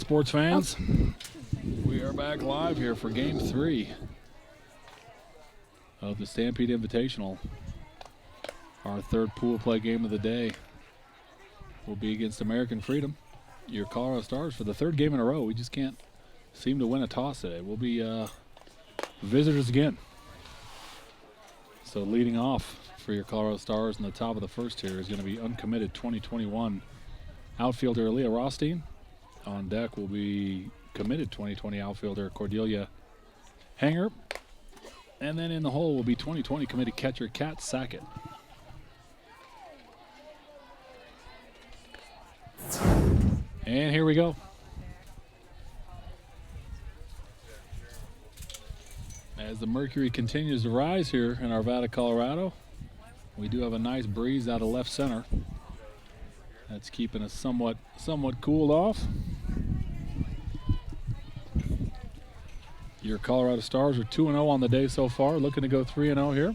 right, sports fans. We are back live here for Game 3 of the Stampede Invitational. Our third pool play game of the day will be against American Freedom, your Colorado Stars, for the third game in a row. We just can't seem to win a toss today. We'll be visitors again. So leading off for your Colorado Stars in the top of the first here is going to be uncommitted 2021 outfielder Leah Rothstein. On deck will be committed 2020 outfielder Cordelia Hanger. And then in the hole will be 2020 committed catcher Kat Sackett. And here we go. As the mercury continues to rise here in Arvada, Colorado, we do have a nice breeze out of left center. That's keeping us somewhat cooled off. Your Colorado Stars are 2-0 on the day so far, looking to go 3-0 here.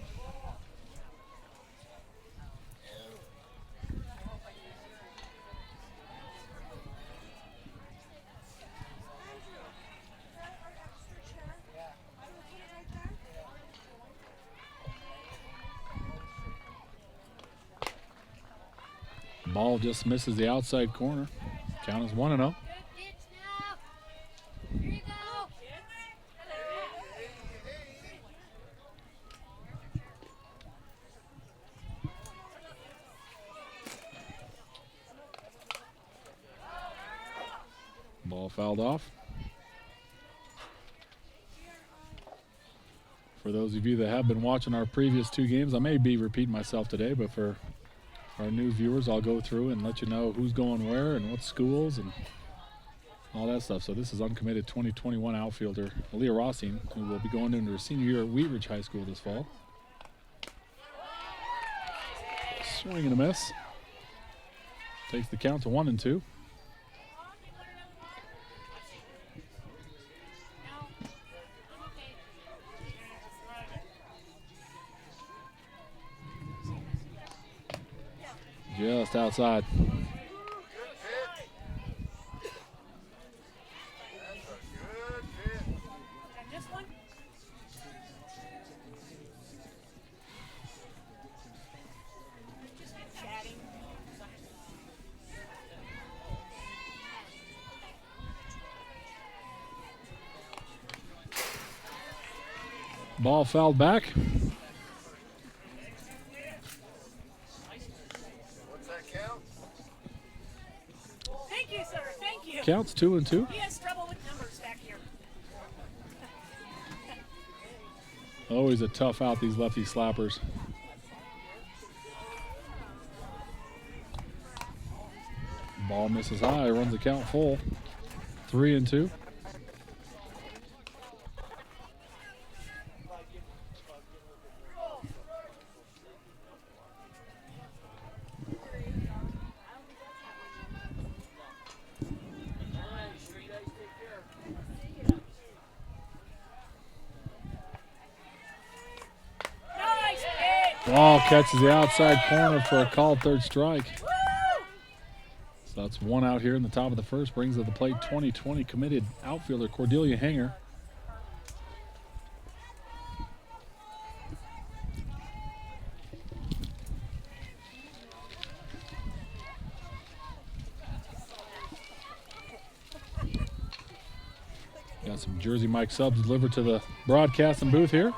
Ball just misses the outside corner. Count is 1-0. Ball fouled off. For those of you that have been watching our previous two games, I may be repeating myself today, but for our new viewers, I'll go through and let you know who's going where and what schools and all that stuff. So this is uncommitted 2021 outfielder Leah Rothstein, who will be going into her senior year at Wheat Ridge High School this fall. Swing and a miss. Takes the count to 1-2. Just outside. Ball fouled back. Counts 2-2. He has trouble with numbers back here. Always a tough out, these lefty slappers. Ball misses high, runs the count full. 3-2. Ball catches the outside corner for a called third strike. So that's one out here in the top of the first. Brings to the plate 2020 committed outfielder Cordelia Hanger. Got some Jersey Mike subs delivered to the broadcasting booth here.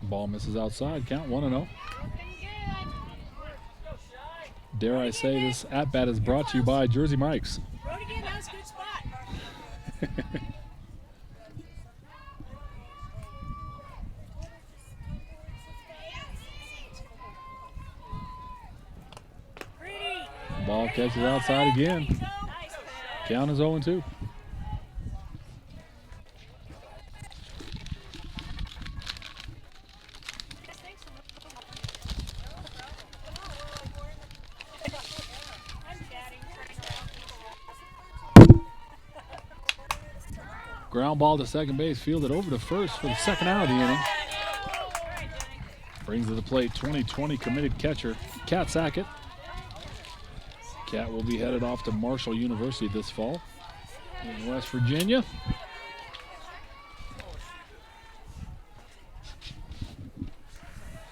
Ball misses outside. Count 1-0. Dare I say this at-bat is brought to you by Jersey Mike's. Again, that was a good spot. Ball catches outside again. Count is 0-2. Ground ball to second base, fielded over to first for the second out of the inning. Brings to the plate 2020 committed catcher Kat Sackett. Kat will be headed off to Marshall University this fall in West Virginia.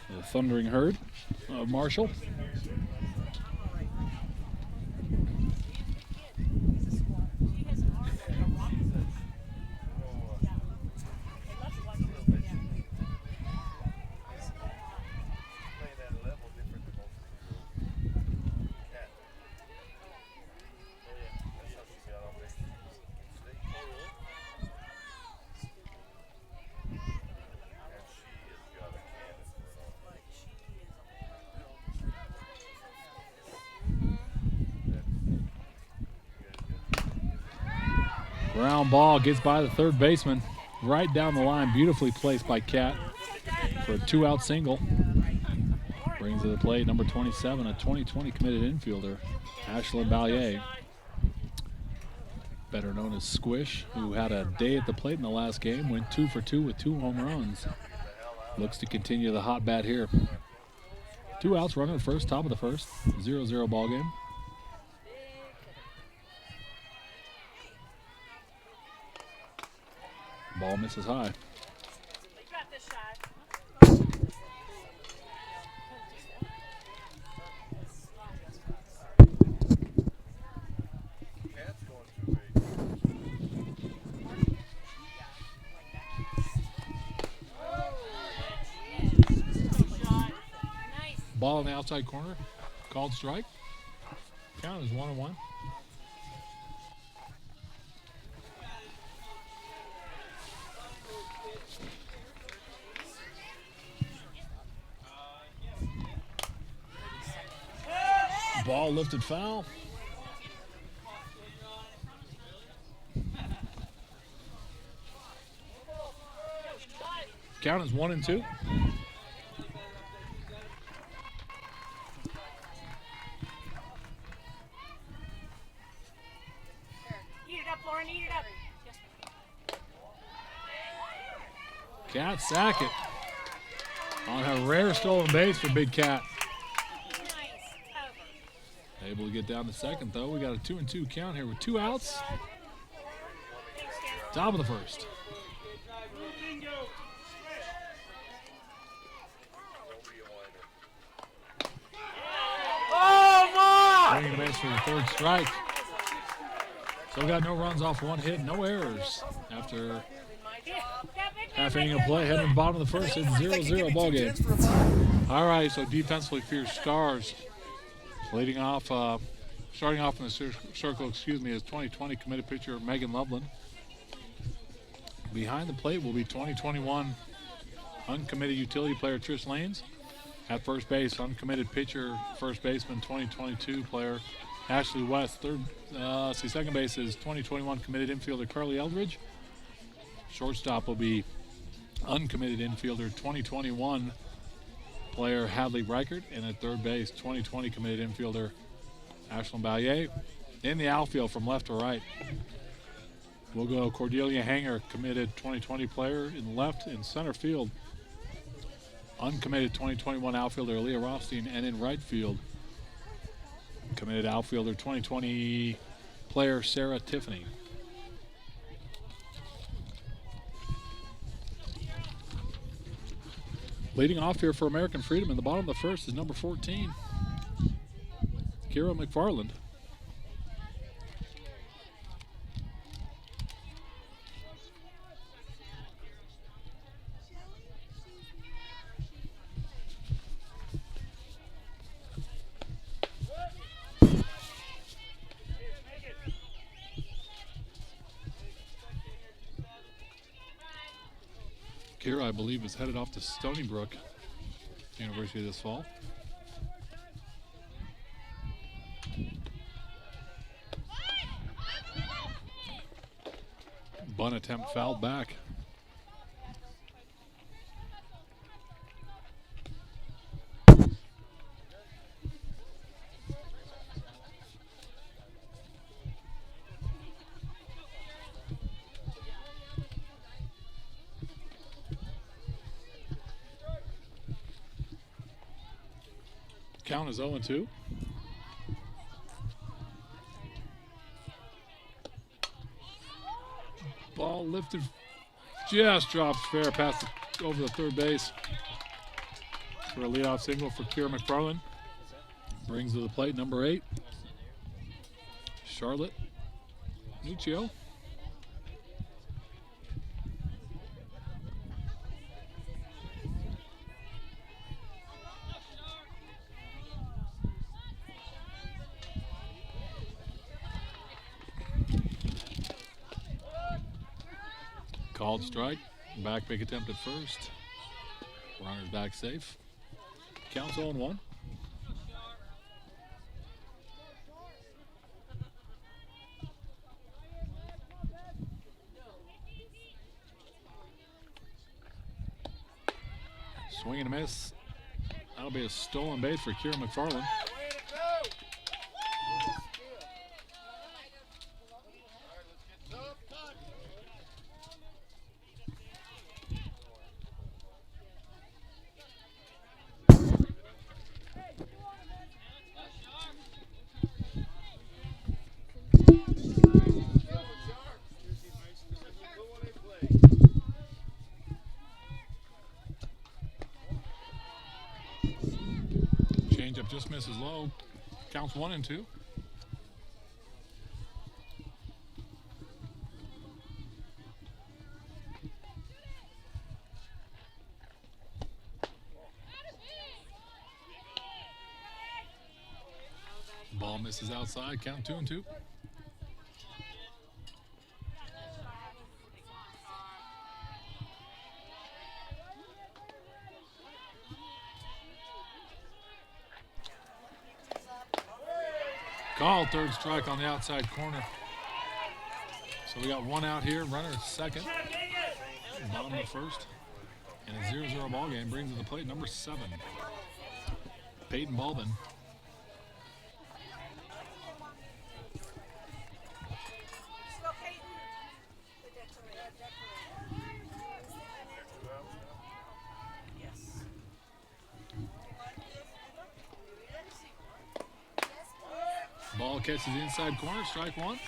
The Thundering Herd of Marshall. Ground ball gets by the third baseman. Right down the line, beautifully placed by Kat for a 2-out single. Brings to the plate number 27, a 2020 committed infielder, Ashlyn Ballier, better known as Squish, who had a day at the plate in the last game, went 2 for 2 with 2 home runs. Looks to continue the hot bat here. 2 outs, runner at first, top of the first, 0-0 ball game. Ball misses high. Ball in the outside corner, called strike. Count is 1-1. Ball lifted foul. Count is 1-2. Kat Sackett on her rare stolen base for Big Cat. Able to get down to second, though. We got a 2-2 count here with 2 outs. Top of the first. Swinging base for the third strike. So we got no runs off 1 hit, no errors after half inning of play. Heading to the bottom of the first, it's 0-0 ball game. All right, so defensively for your Stars, starting off in the circle, is 2020 committed pitcher Megan Loveland. Behind the plate will be 2021 uncommitted utility player Trish Lanes. At first base, uncommitted pitcher, first baseman 2022 player Ashley West. Second base is 2021 committed infielder Carly Eldridge. Shortstop will be uncommitted infielder 2021 player Hadley Reichert, and at third base 2020 committed infielder Ashlyn Ballier. In the outfield from left to right, we'll go Cordelia Hanger, committed 2020 player in left. In center field, uncommitted 2021 outfielder Leah Rothstein, and in right field, committed outfielder 2020 player Sarah Tiffany. Leading off here for American Freedom in the bottom of the first is number 14, Kira McFarland. Kira, I believe, is headed off to Stony Brook University this fall. Bunt attempt fouled back. Count is 0-2. lifted, just drops fair past over the third base for a leadoff single for Kira McFarland. Brings to the plate number 8, Charlotte Nuccio. Called strike. Back pick attempt at first. Runner's back safe. Counts 0-1. Swing and a miss. That'll be a stolen base for Kira McFarland. Changeup just misses low. Counts 1-2. Ball misses outside. Count 2-2. Call, third strike on the outside corner. So we got one out here. Runner second. Bottom of the first. And a 0-0 ball game brings to the plate number 7, Peyton Balbin. Ball catches the inside corner, strike 1.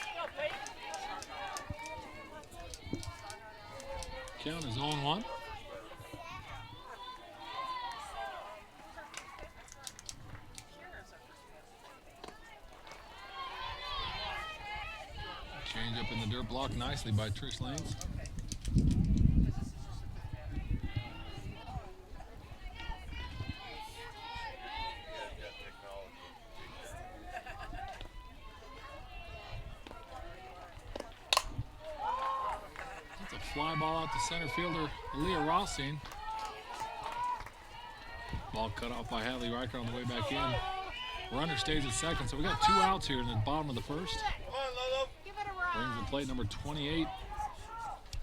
Count is 0-1. Change up in the dirt, blocked nicely by Trish Lanes. Fly ball out to center fielder Leah Rossing. Ball cut off by Hadley Riker on the way back in. Runner stays at second, so we got 2 outs here in the bottom of the first. Brings the plate number 28.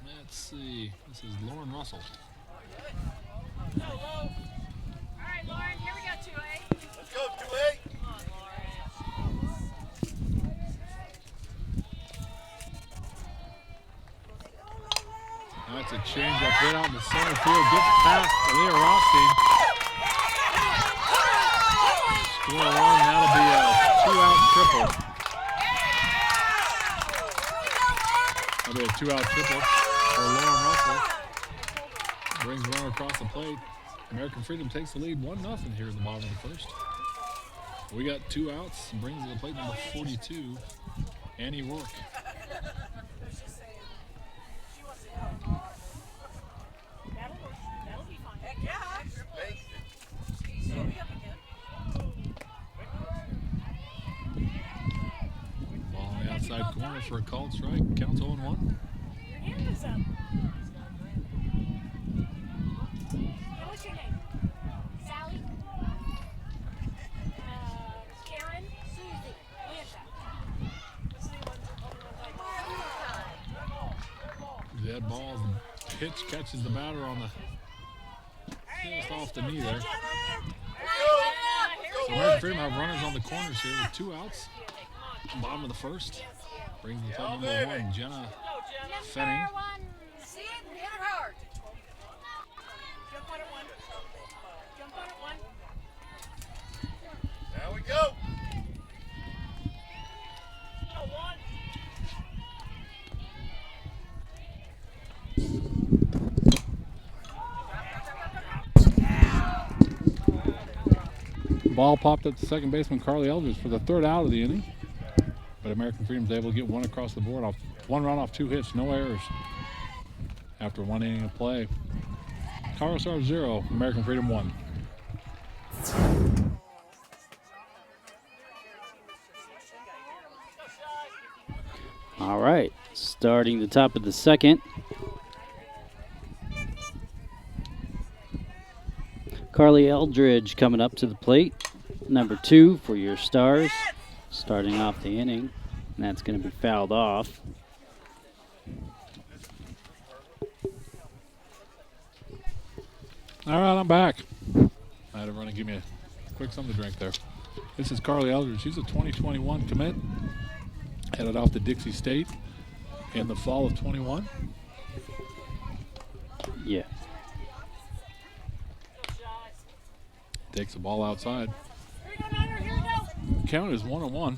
Let's see. This is Lauren Russell. All right, Lauren, here we go, 2A. Let's go, 2A. Come on, Lauren. That's a changeup hit out in the center field. Gets past Leah Rossing. Score 1. That'll be a 2-out triple. That'll be a 2-out triple for Lauren Russell. Brings runner across the plate. American Freedom takes the lead 1-0 here in the bottom of the first. We got 2 outs. Brings to the plate number 42, Annie Rourke. That'll be fun. Heck yeah. She'll be up again. Ball on the outside corner for a called strike. Counts 0-1. Your hand is up. And what's your name? Sally? Karen? Susie? Lisa? What's the one? Dead balls. Pitch catches the batter on the just off the knee there. So American Freedom have runners on the corners here with 2 outs. Bottom of the first. Brings the plate number 1, Jenna Fenning. See it and hit it hard. Jump on it 1. Jump on it 1. There we go. Oh, 1. ball popped up to second baseman Carly Eldridge for the third out of the inning. But American Freedom's able to get one across the board off one run off 2 hits, no errors. After 1 inning of play. Colorado Stars 0, American Freedom 1. All right, starting the top of the second. Carly Eldridge coming up to the plate. Number 2 for your Stars, starting off the inning. And that's going to be fouled off. All right, I'm back. I had to run and give me a quick something to drink there. This is Carly Eldridge. She's a 2021 commit. Headed off to Dixie State in the fall of 21. Yeah. Takes the ball outside. Count is 1-1.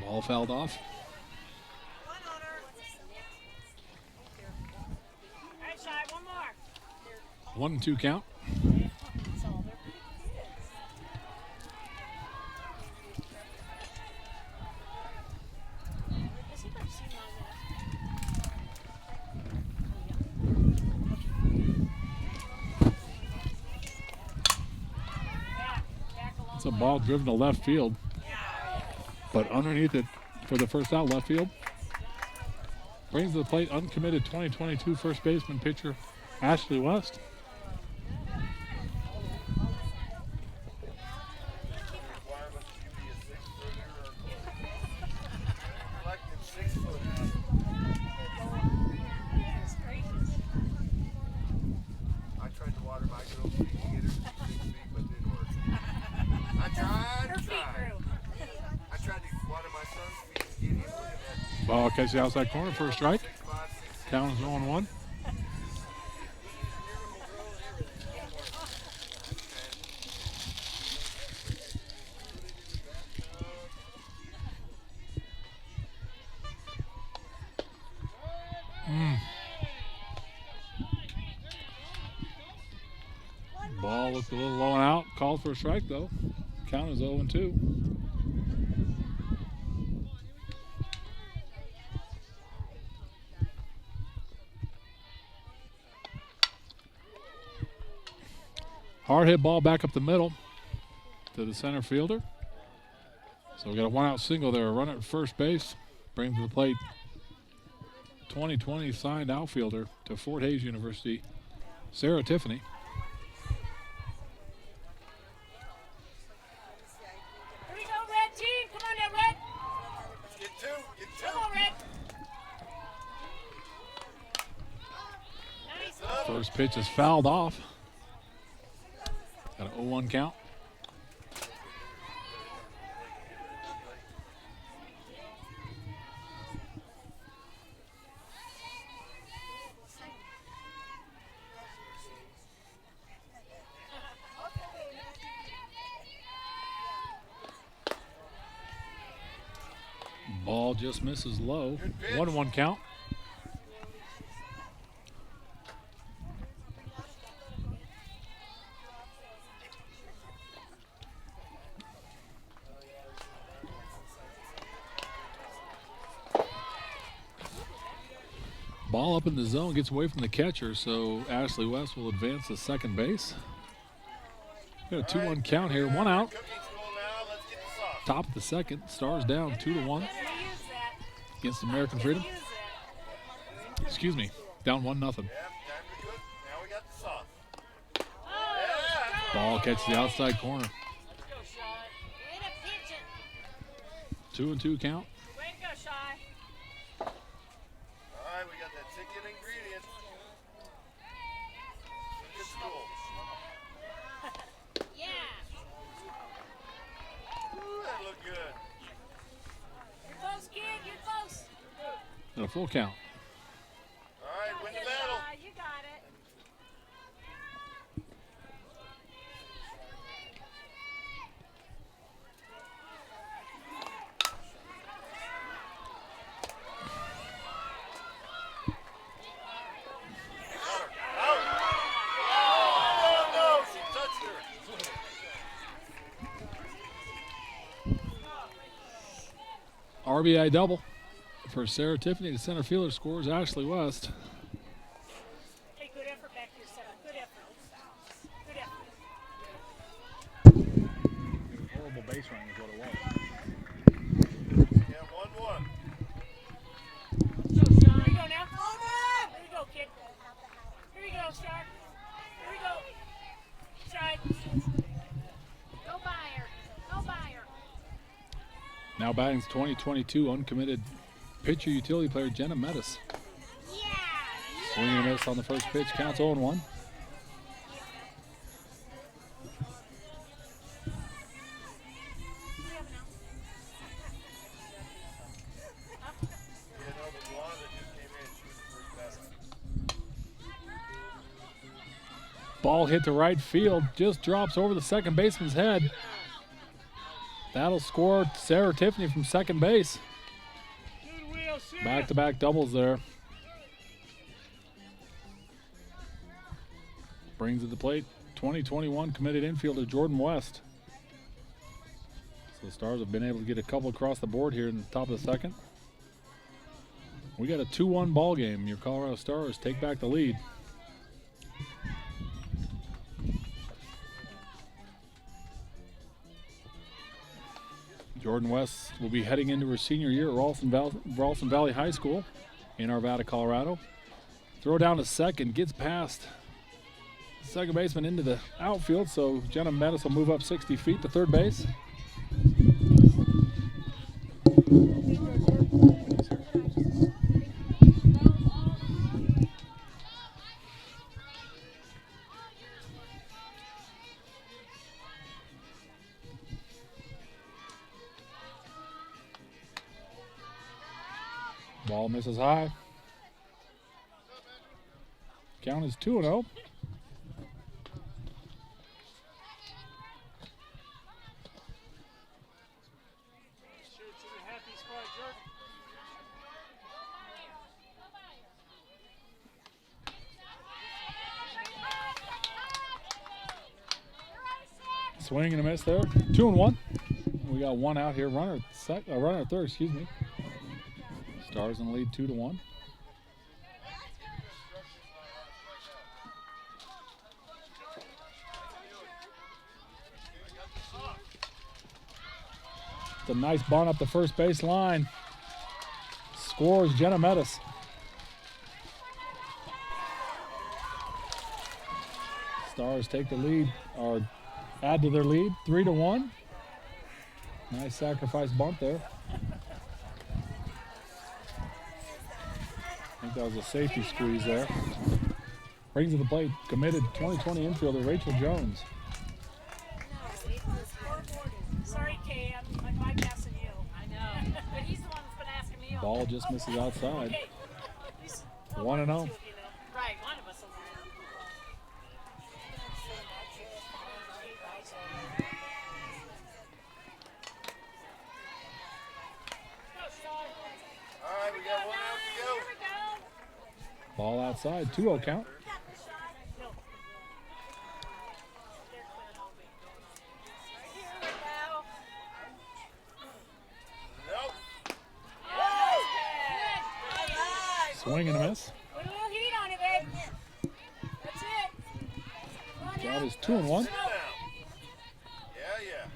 Ball fouled off. 1-2 count. It's a ball driven to left field, but underneath it for the first out, left field. Brings to the plate uncommitted 2022 first baseman pitcher Ashley West. Ball catches the outside corner for a strike. Count is 0-1. Ball looked a little low and out. Called for a strike though. Count is 0-2. Hard hit ball back up the middle to the center fielder. So we got a 1-out single there. A runner at first base. Brings to the plate 2020 signed outfielder to Fort Hays University, Sarah Tiffany. Here we go, Red team. Come on now, Red. Get two. Get two. Come on, Red. Nice. First pitch is fouled off. Got an 0-1 count. Ball just misses low. 1-1 count. Ball up in the zone, gets away from the catcher, so Ashley West will advance to second base. Got a 2-1 count here, 1 out. Top of the second, Stars down 2-1 against American Freedom. Excuse me, down 1-0. Now we got the soft. Ball catches the outside corner. 2-2 count. Way to go, Shy. All right, we got that ticket ingredient. Good school. Yeah. Ooh, that looked good. You're close, kid. You're close. And a full count. All right, win the battle. You got it. RBI double for Sarah Tiffany. The center fielder scores Ashley West. Hey, good effort back here, Sarah. Good effort. Good effort. Horrible base running is what it was. Yeah, 1-1. Here we go now. Here we go, kid. Here we go, Star. Here we go. Strike. Go Buyer. Go Buyer. Now batting's 2022 uncommitted pitcher utility player Jenna Medhus. Yeah. Swing and a miss on the first pitch. Counts 0-1. You know, the blonde that just came in, she was the first baseman. Ball hit to right field. Just drops over the second baseman's head. That'll score Sarah Tiffany from second base. Back-to-back doubles there. Brings to the plate 2021 committed infielder Jordan West. So the Stars have been able to get a couple across the board here in the top of the second. We got a 2-1 ball game. Your Colorado Stars take back the lead. Jordan West will be heading into her senior year at Ralston Valley High School in Arvada, Colorado. Throw down to second, gets past second baseman into the outfield, so Jenna Medhus will move up 60 feet to third base. Ball misses high. Count is 2-0. Swing and a miss there. 2-1. We got one out here. Runner at third, excuse me. Stars in the lead 2-1. It's a nice bunt up the first base line. Scores Jenna Medhus. Stars take the lead, or add to their lead, 3-1. Nice sacrifice bunt there. I think that was a safety squeeze there. Brings to the plate committed 2020 infielder Rachel Jones. Sorry, Kay, I'm bypassing you. I know. But he's the one that's been asking me. Ball just misses outside. Okay. 1-0. Right, one of us will win. All right, we got 1 out to go. Ball outside, 2-0 count. Nope. Swing and a miss. Put a little heat on it, babe. That's it. That is 2-1. Sit down. Yeah.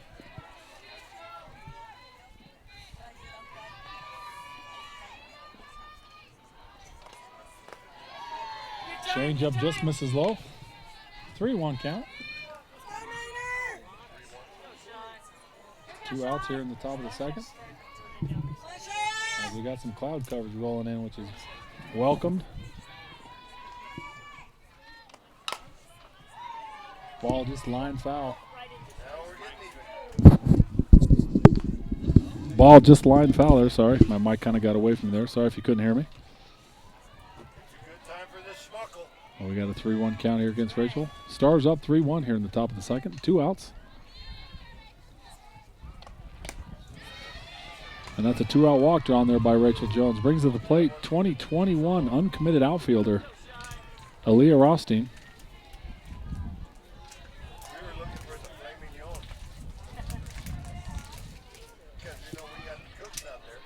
Change up just misses low. 3-1 count. 2 outs here in the top of the second. As we got some cloud coverage rolling in, which is welcomed. Ball just line foul. Now we're getting even. Ball just line foul there. Sorry, my mic kind of got away from me there. Sorry if you couldn't hear me. Good time for this schmuckle. Well, we got a 3-1 count here against Rachel. Stars up 3-1 here in the top of the second. 2 outs. And that's a 2-out walk drawn there by Rachel Jones. Brings to the plate 2021 uncommitted outfielder Aaliyah Rothstein. We were looking for the filet mignon. Because, we got the cooks out there.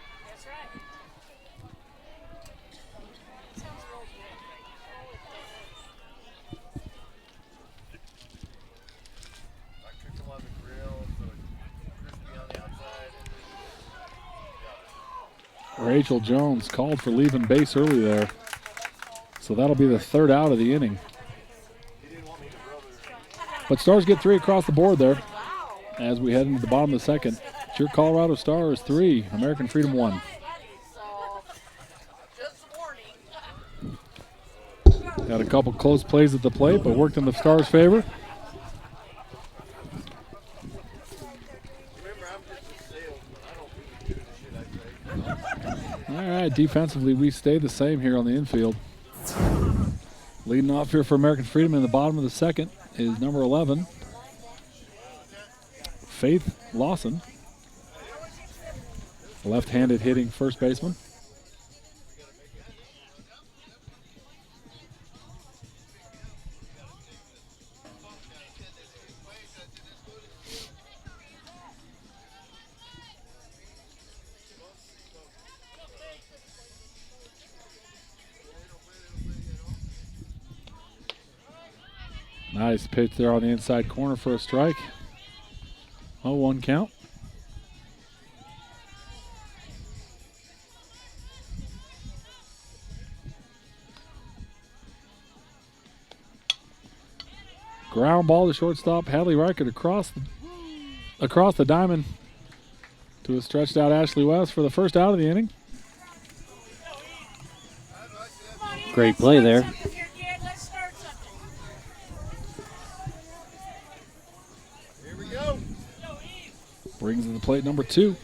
Rachel Jones called for leaving base early there. So that'll be the third out of the inning. But Stars get 3 across the board there as we head into the bottom of the second. It's your Colorado Stars 3, American Freedom 1. Had a couple close plays at the plate, but worked in the Stars' favor. All right, defensively, we stay the same here on the infield. Leading off here for American Freedom in the bottom of the second is number 11, Faith Lawson, left-handed hitting first baseman. Nice pitch there on the inside corner for a strike. 0-1 count. Ground ball to shortstop. Hadley Reichert across the diamond to a stretched out Ashley West for the first out of the inning. Great play there. Brings to the plate number 2,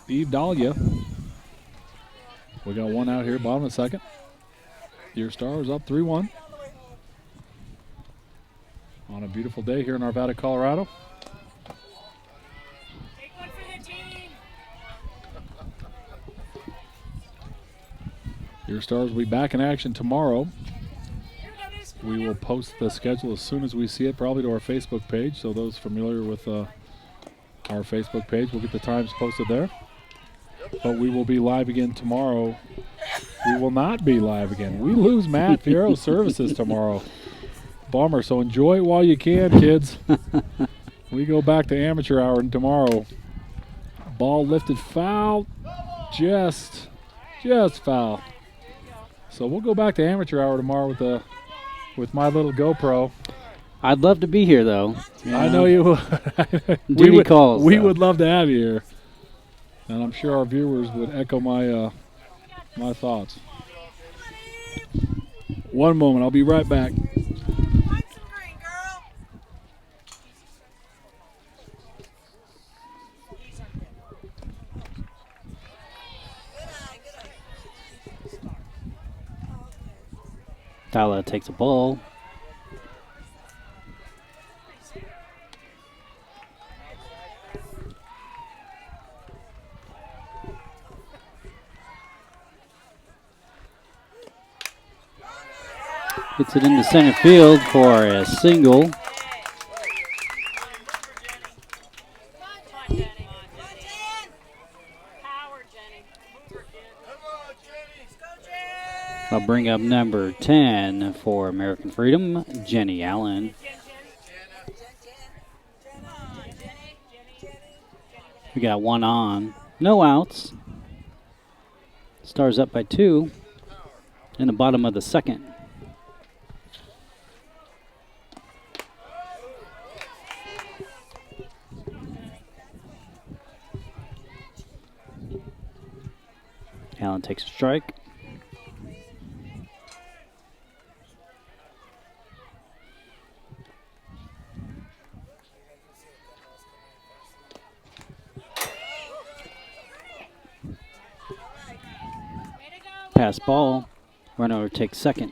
Eve Dahlia. We got one out here, bottom of the second. Your Stars up 3-1. On a beautiful day here in Arvada, Colorado. Take one for the team. Your Stars will be back in action tomorrow. We will post the schedule as soon as we see it, probably to our Facebook page. So those familiar with our Facebook page will get the times posted there. But we will be live again tomorrow. We will not be live again. We lose Matt Fierro's services tomorrow. Bummer. So enjoy it while you can, kids. We go back to amateur hour tomorrow. Ball lifted foul. Just foul. So we'll go back to amateur hour tomorrow with my little GoPro. I'd love to be here, though. I know you would. Duty calls. We would love to have you here. And I'm sure our viewers would echo my my thoughts. One moment. I'll be right back. Tyler takes a ball. Gets it into center field for a single. I'll bring up number 10 for American Freedom, Jenny Allen. We got one on, no outs. Stars up by 2 in the bottom of the second. Allen takes a strike. Pass ball. Runner takes second.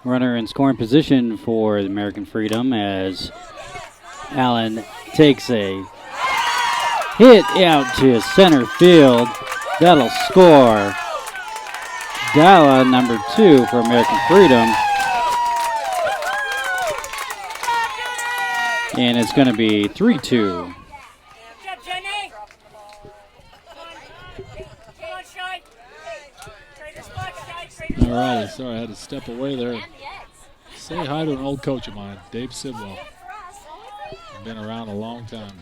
Runner in scoring position for the American Freedom as Allen takes a hit out to center field. That'll score. Dalla, number 2 for American Freedom. And it's going to be 3-2. All righty. Sorry, I had to step away there. Say hi to an old coach of mine, Dave Sidwell. Been around a long time.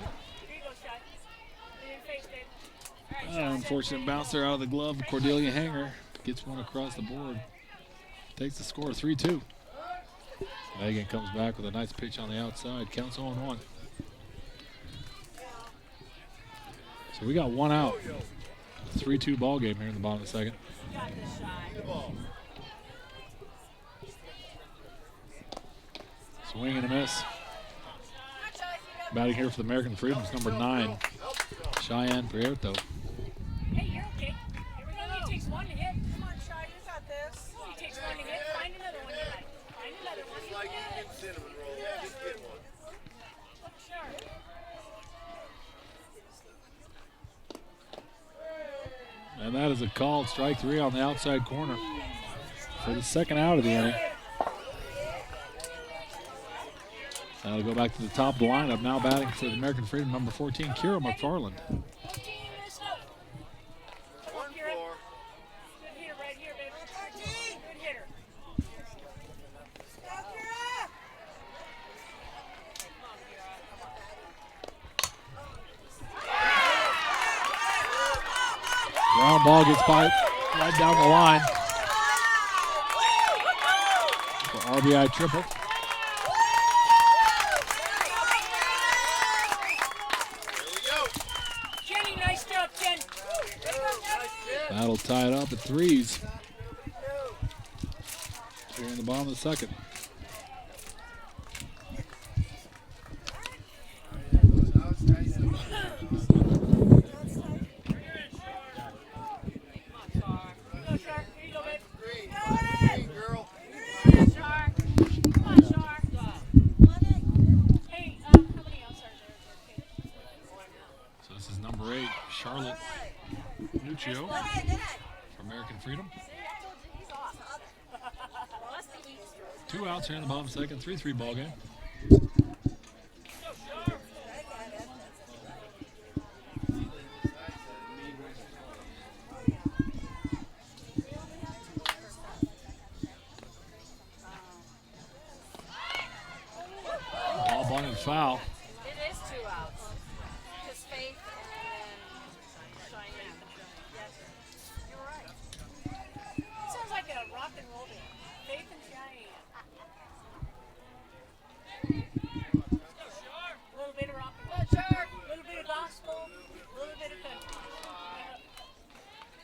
Unfortunate bounce there out of the glove of Cordelia Hanger. Gets one across the board. Takes the score 3-2. Megan comes back with a nice pitch on the outside. Counts 0-1. So we got one out. 3-2 ball game here in the bottom of the second. Swing and a miss. Batting here for the American Freedoms, number 9, Cheyenne Prieto. Hey, you're okay. Here we go. He takes one to hit. Come on, Shy, you got this. He takes one to hit. Find another one. Find another one. It's like you get cinnamon roll. Just get one. Sure. And that is a called strike 3 on the outside corner for the second out of the inning. That'll go back to the top of the lineup. Now batting for the American Freedom, number 14, Kira McFarland. One floor. Good hitter right here, baby. Good hitter. Ground ball gets by right down the line for RBI triple. That'll tie it up at 3s. Here in the bottom of the second. Green, girl. Shark. Come on, Shark. Hey, how many else are there? So this is number 8, Charlotte Nuccio for American Freedom. 2 outs here in the bottom of the second, 3-3 ball game. Ball bunted foul. It is 2 outs. Just Faith and Cheyenne. Yes. You're right. Sounds like a rock and roll band. Faith and Cheyenne. A little bit of rock and roll. A little bit of gospel. A little bit of country.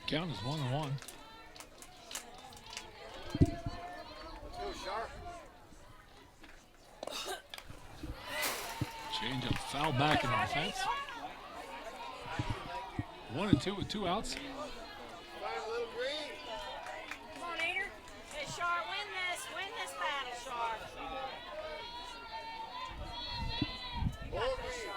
Count is 1-1. Let's go, Sharp. Change up, foul back in the offense. 1-2 with 2 outs. Find a little green. Come on, Ader. Hey, Sharp, win this. Win this battle, Sharp. More green.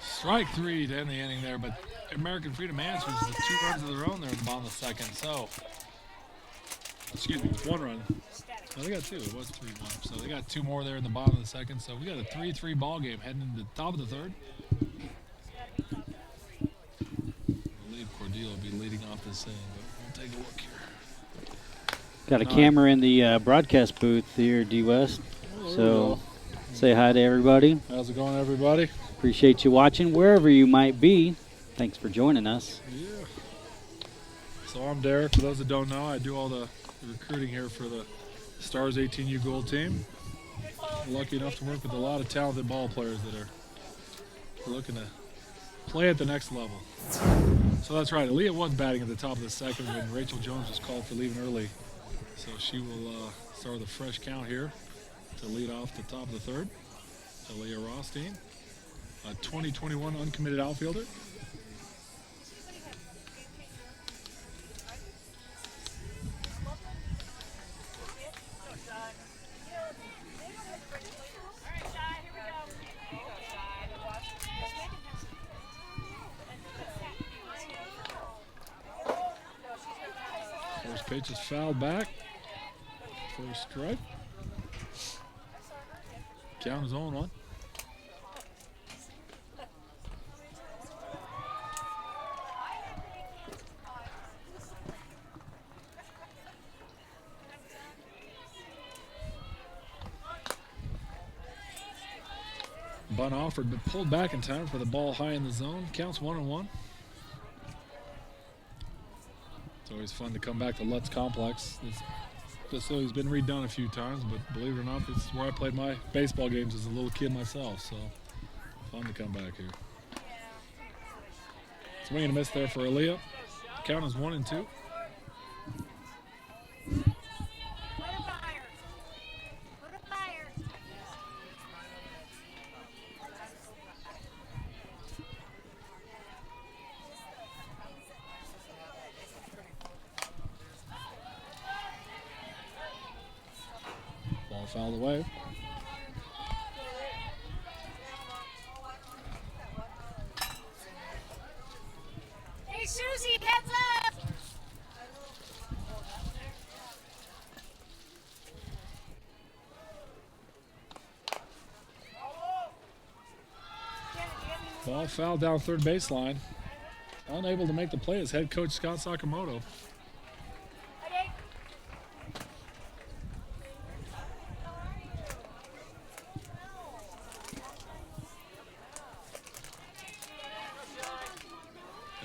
Strike 3 to end the inning there, but American Freedom answers with 2 runs of their own there in the bottom of the second. So, excuse me, with 1 run. No, they got 2. It was 3-1. So they got 2 more there in the bottom of the second. So we got a 3-3 ball game heading into the top of the third. I believe Cordelia will be leading off this inning, but we'll take a look here. Got a camera in the broadcast booth here, D West. So say hi to everybody. How's it going, everybody? Appreciate you watching wherever you might be. Thanks for joining us. Yeah. So I'm Derek. For those that don't know, I do all the recruiting here for the Stars 18U Gold team. I'm lucky enough to work with a lot of talented ball players that are looking to play at the next level. So that's right. Aaliyah was batting at the top of the second when Rachel Jones was called for leaving early. So she will start with a fresh count here to lead off the top of the third. Aaliyah Rothstein, a 2021 uncommitted outfielder. First pitch is fouled back. First strike. Count is 0-1. Bunt offered, but pulled back in time for the ball high in the zone. Counts 1-1. It's always fun to come back to Lutz Complex. This facility's been redone a few times, but believe it or not, this is where I played my baseball games as a little kid myself, so fun to come back here. Swing and a miss there for Aaliyah. Count is 1-2. Ball fouled away. Hey, Susie, heads up! Ball fouled down third baseline. Unable to make the play is head coach Scott Sakamoto.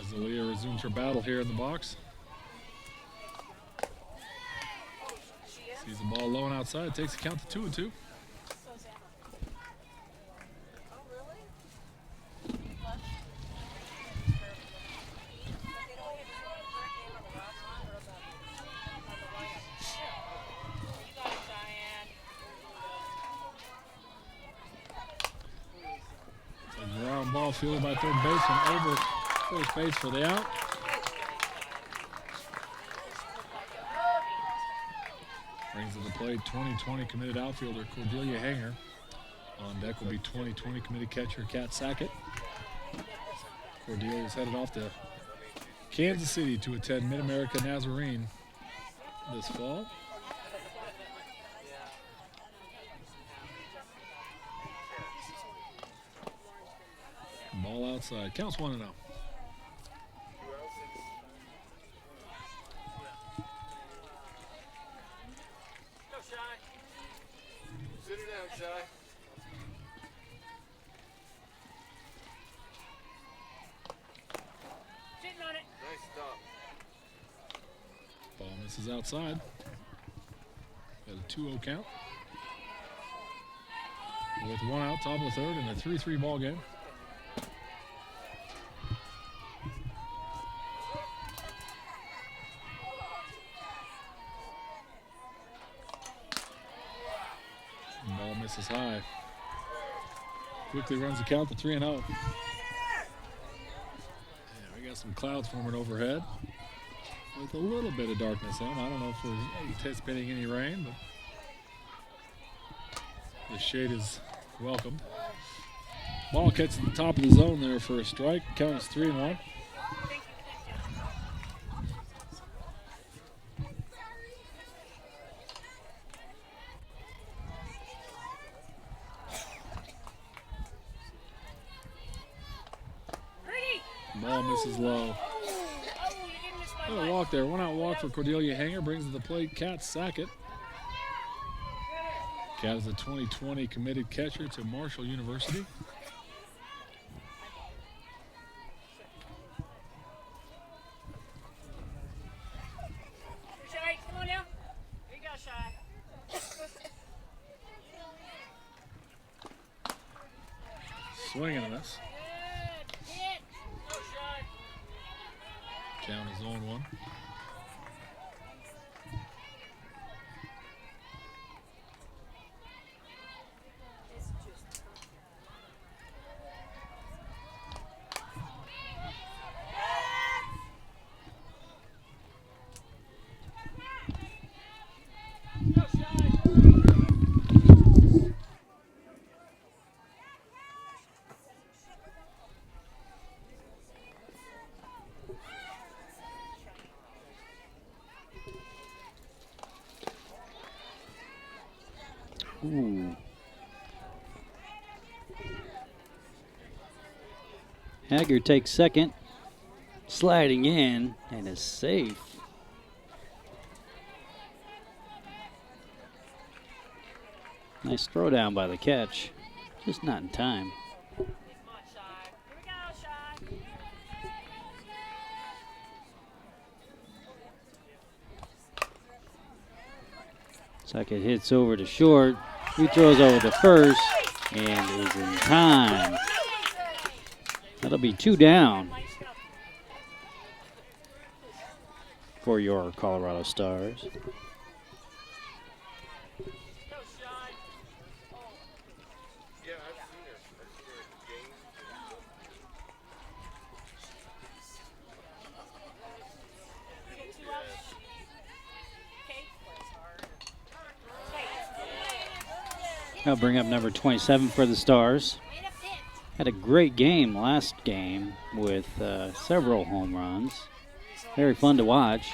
As Aaliyah resumes her battle here in the box. Sees the ball low and outside. Takes the count to 2-2. Ground ball fielded by third baseman over first base for the out. Brings to the plate 2020 committed outfielder Cordelia Hanger. On deck will be 2020 committed catcher Kat Sackett. Cordelia is headed off to Kansas City to attend Mid-America Nazarene this fall. Ball outside. Counts 1-0. Sit her down, Shy. Sitting on it. Nice stop. Ball misses outside. Got a 2-0 count. With one out, top of the third, and a 3-3 ball game. Ball misses high. Quickly runs the count to 3-0. Yeah, we got some clouds forming overhead with a little bit of darkness in. I don't know if we're anticipating any rain, but the shade is welcome. Ball catches the top of the zone there for a strike. Count is 3-1. Ball misses low. Got a walk there. One out walk for Cordelia Hanger. Brings to the plate Kat Sackett. Kat is a 2020 committed catcher to Marshall University. Shy, come on now. Here you go, Shy. Swing and a miss. Good hit. Go, Shy. Count is 0-1. Go, Shy. Ooh. Haggard takes second, sliding in, and is safe. Nice throwdown by the catch, just not in time. Come on, Shy. Here we go, Shy. Sackett hits over to short. He throws over to first and is in time. That'll be 2 down for your Colorado Stars. Go, Shy. Yeah, I've seen her. I've seen her at games. Get 2 up. Okay. I'll bring up number 27 for the Stars. Wait a bit. Had a great game last game with several home runs. Very fun to watch.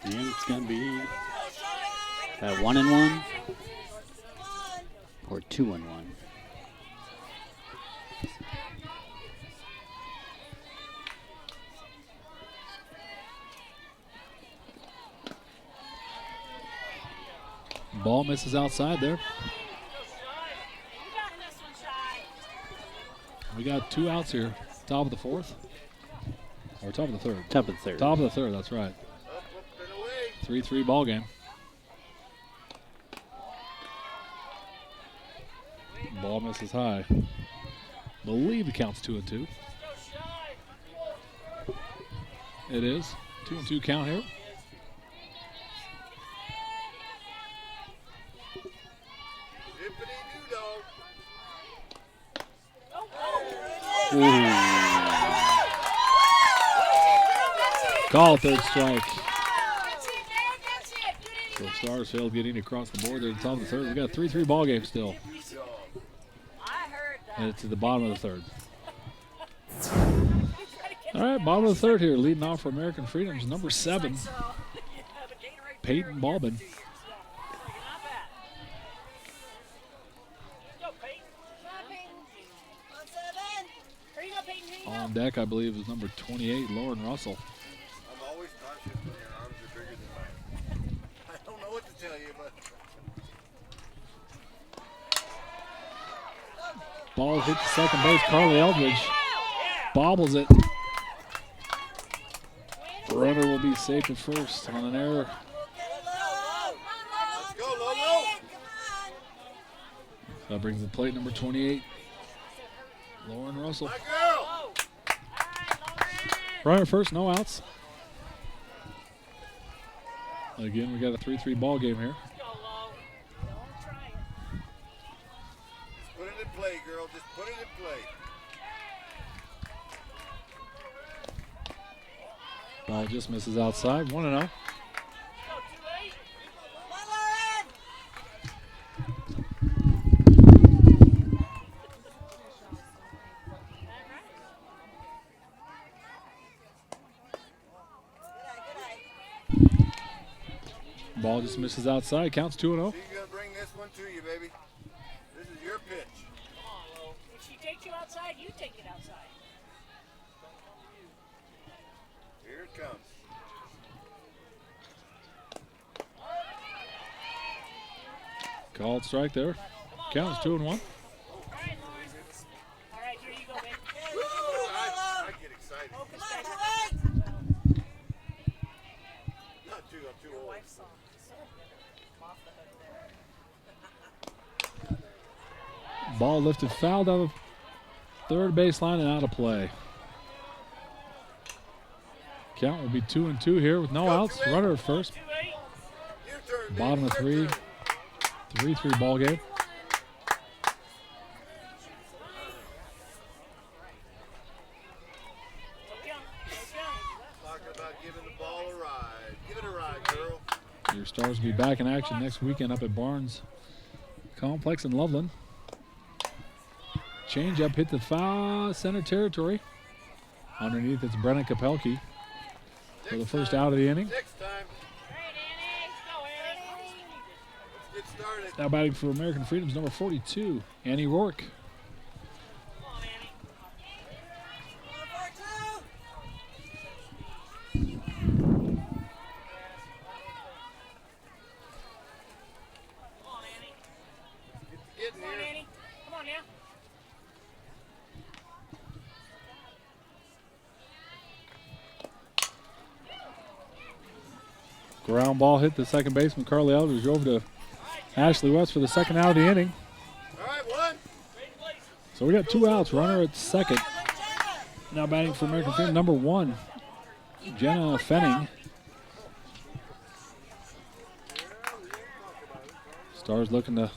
And it's going to be 1-1 or 2-1. Ball misses outside there. You got this one, Shy. We got 2 outs here. Top of the 4th. Or top of the 3rd. Top of the 3rd. Top of the 3rd, that's right. Up and away. 3-3 ball game. Ball misses high. Believe the count's 2-2. It is 2-2 count here. Tiffany Dudall. Call 3rd strike. That's it, man. That's it. Good So Stars failed getting across the board there at the top of the 3rd. We got a 3-3 ball game still. I heard that. And it's at the bottom of the 3rd. All right, bottom of the 3rd here. Leading off for American Freedom's number 7, Peyton Ballman. On deck, I believe, is number 28, Lauren Russell. I'm always cautious when your arms are bigger than mine. I don't know what to tell you, but Ball hit the second base. Carly Eldridge bobbles it. Runner will be safe at first on an error. let's go, Lolo. That brings the plate number 28, Lauren Russell. My girl. Runner first, no outs. Again, we got a 3-3 ball game here. Put it in play, girl. Just put it in play. Ball just misses outside. 1-0. Ball just misses outside. Counts 2-0. She's gonna bring this one to you, baby. This is your pitch. Come on, Lo. If she takes you outside, you take it outside. Here it comes. Called strike there. Counts 2-1. All right, Lauren. All right, here you go, baby. I get excited. Focus, baby. Not too, I'm too old. Ball lifted, fouled out of third baseline and out of play. Count will be 2-2 here with no outs. Runner at first. Two, 8. Your turn, baby. Bottom of Your 3. turn. 3-3 ball game. Talking about giving the ball a ride. Give it a ride, girl. Your Stars will be back in action next weekend up at Barnes Complex in Loveland. Change up hit the far center territory. Underneath it's Brennan Kapelke. for the first out of the inning. Next time. All right, Annie. Go, Annie. Let's get started. Now batting for American Freedom's number 42, Annie Rourke. Come on, Annie. Come on, Annie. Getting Come on, here. Annie. Come on now. Ground ball hit the second baseman, Carly Eldridge, over to Ashley West for the second out of the inning. All right, one. So we got 2 outs, runner at second. Now batting for American Freedom, number 1, Jenna Fenning. Stars looking to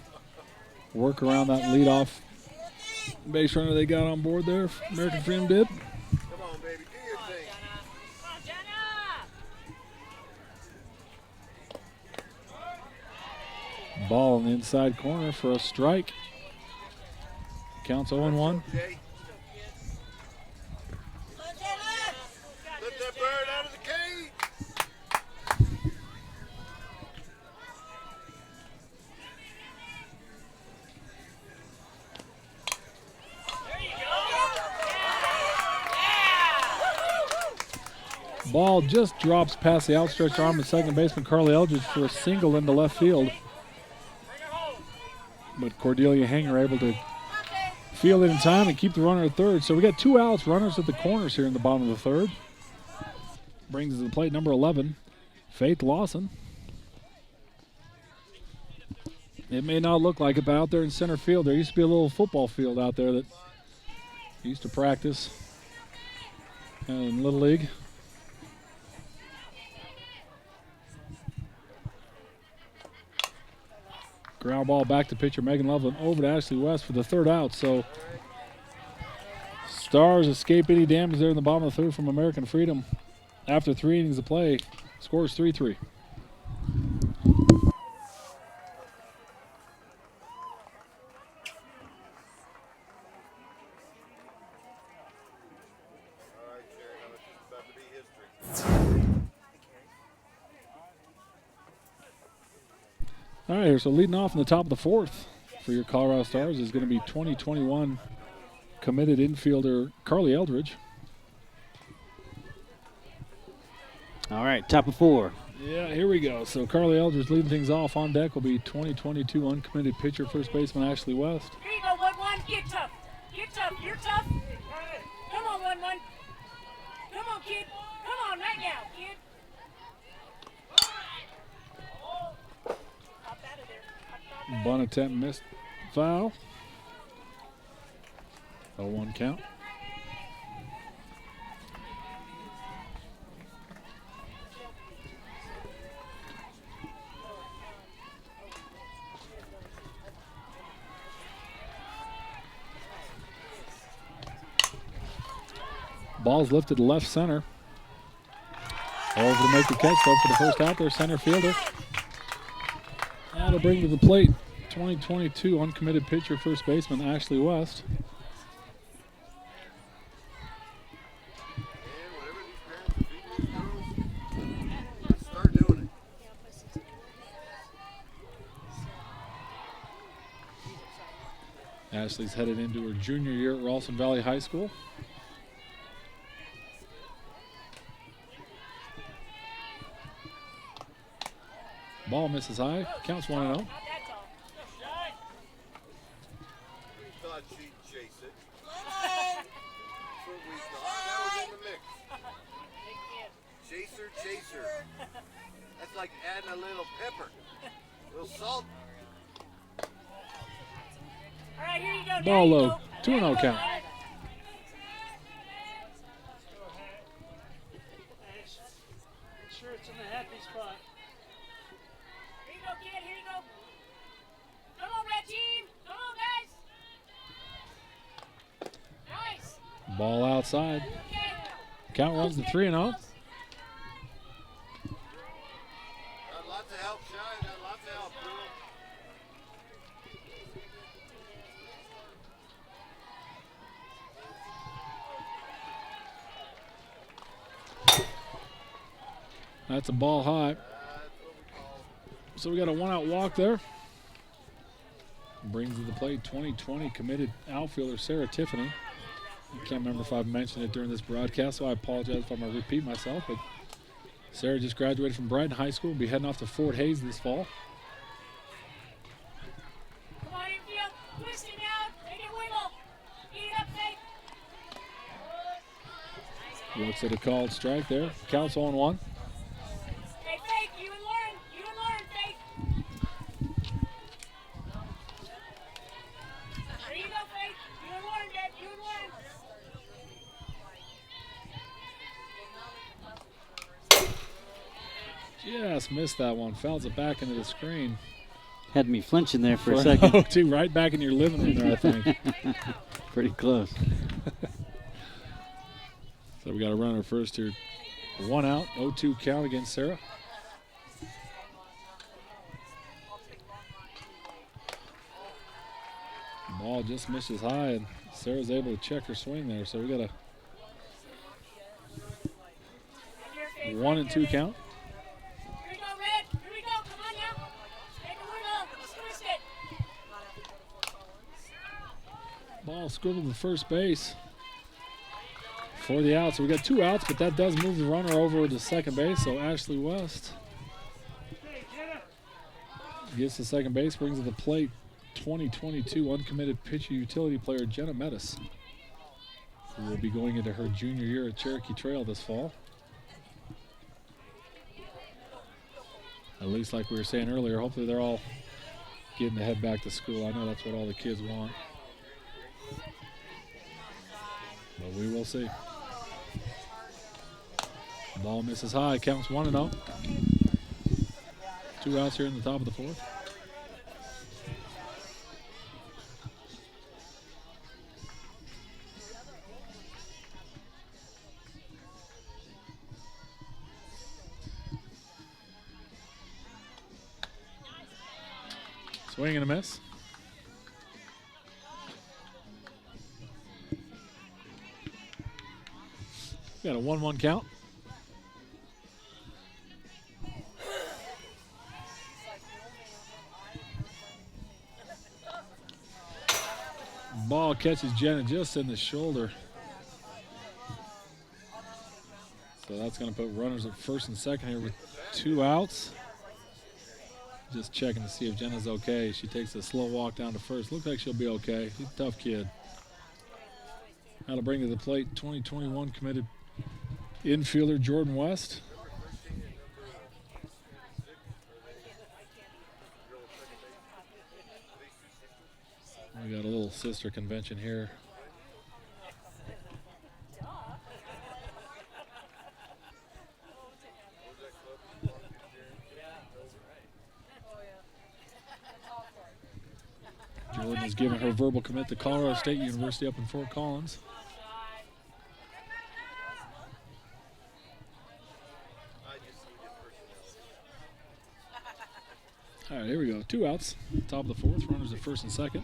work around that leadoff base runner they got on board there. American Freedom did. Come on, baby. Do your thing. Come on, Jenna. Ball in the inside corner for a strike. Counts 0-1. Jay. Let that bird out of the cage. There you go. Yeah. Ball just drops past the outstretched arm of second baseman Carly Eldridge for a single into left field. Bring her home. But Cordelia Hanger able to field it in time and keep the runner at third. So we got 2 outs, runners at the corners here in the bottom of the third. Brings to the plate number 11, Faith Lawson. It may not look like it, but out there in center field, there used to be a little football field out there that used to practice in Little League. Ground ball back to pitcher Megan Loveland over to Ashley West for the third out. So Stars escape any damage there in the bottom of the third from American Freedom. After 3 innings of play, scores 3-3. All right, Jerry. Now this is about to be history. All right, here, so leading off in the top of the fourth for your Colorado Stars is going to be 2021 committed infielder Carly Eldridge. All right, top of 4. Yeah, here we go. So Carly Eldridge leading things off. On deck will be 2022 uncommitted pitcher first baseman Ashley West. Here you go, 1-1. Get tough. Get tough. You're tough. Come on, 1-1. Come on, kid. Come on, right now, kid. Hop out of there. Bunt attempt missed, foul. 0-1 count. Ball's lifted to left center. Over to make the catch, though, for the first out there, center fielder. That'll bring to the plate 2022 uncommitted pitcher first baseman Ashley West. And whatever these parents are feeding these girls, let's start doing it. Ashley's headed into her junior year at Ralston Valley High School. Ball misses high. Counts 1-0. That's all. We thought she'd chase it. That's what we thought. That was in the mix. Chaser, chaser. That's like adding a little pepper, a little salt. All right, here you go. Ball There you low. go. 2-0 There you go, count. Hunter. Sure, it's in the happy spot. Here you go, kid. Here you go. Come on, red team. Come on, guys. Nice. Ball outside. Okay. Count runs to 3-0. Got lots of help, Shy. Got lots of help, girl. That's a ball high. So we got a 1-out walk there. Brings to the plate 2020 committed outfielder Sarah Tiffany. I can't remember if I've mentioned it during this broadcast, so I apologize if I'm going to repeat myself. But Sarah just graduated from Brighton High School. Will be heading off to Fort Hays this fall. Come on, infield. Twist it out. Make it wiggle. Eat it up, Faith. Looks at a called strike there. Counts 0-1. Hey, Faith, you and Lauren. You and Lauren, Faith. There you go, Faith. You and Lauren, Dad. You and Lauren. Just missed that one. Fouls it back into the screen. Had me flinching there for a second. 0-2, right back in your living room there, I think. Pretty close. So we got a runner first here. 1 out, 0-2 count against Sarah. Ball just misses high, and Sarah's able to check her swing there. So we got a 1-2 count. Here we go, Red. Here we go. Come on now. Make it wiggle. Let's twist it. Ball scribbled to first base for the out. So we got 2 outs, but that does move the runner over to second base. So Ashley West gets to second base, brings to the plate 2022 uncommitted pitcher utility player Jenna Medhus, who will be going into her junior year at Cherokee Trail this fall. At least like we were saying earlier, hopefully they're all getting to head back to school. I know that's what all the kids want. But we will see. Ball misses high, counts 1-0. 2 outs here in the top of the 4th. Swing and a miss. Got a 1-1 count. Ball catches Jenna just in the shoulder. So that's going to put runners at first and second here with 2 outs. Just checking to see if Jenna's okay. She takes a slow walk down to first. Looks like she'll be okay. She's a tough kid. Now to bring to the plate 2021 committed infielder Jordan West. We got a little sister convention here. Jordan is giving her verbal commit to Colorado State University up in Fort Collins. All right, here we go. 2 outs, top of the 4th. Runners at first and second.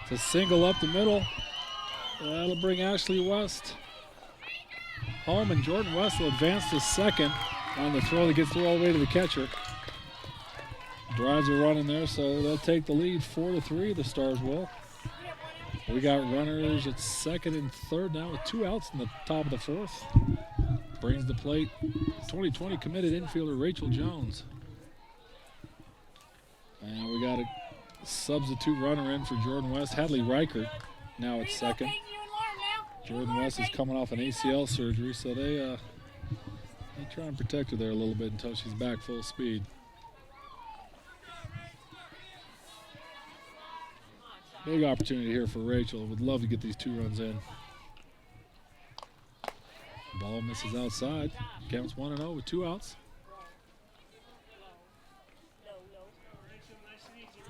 It's a single up the middle. That'll bring Ashley West home, and Jordan West will advance to second on the throw that gets through all the way to the catcher. Drives a run in there, so they'll take the lead 4-3, the Stars will. We got runners at second and third now with 2 outs in the top of the 4th. Brings the plate 2020 committed infielder Rachel Jones. And we got a substitute runner in for Jordan West, Hadley Reichert, now at second. Jordan West is coming off an ACL surgery, so they try and protect her there a little bit until she's back full speed. Big opportunity here for Rachel. Would love to get these 2 runs in. Ball misses outside. Counts 1-0 with 2 outs.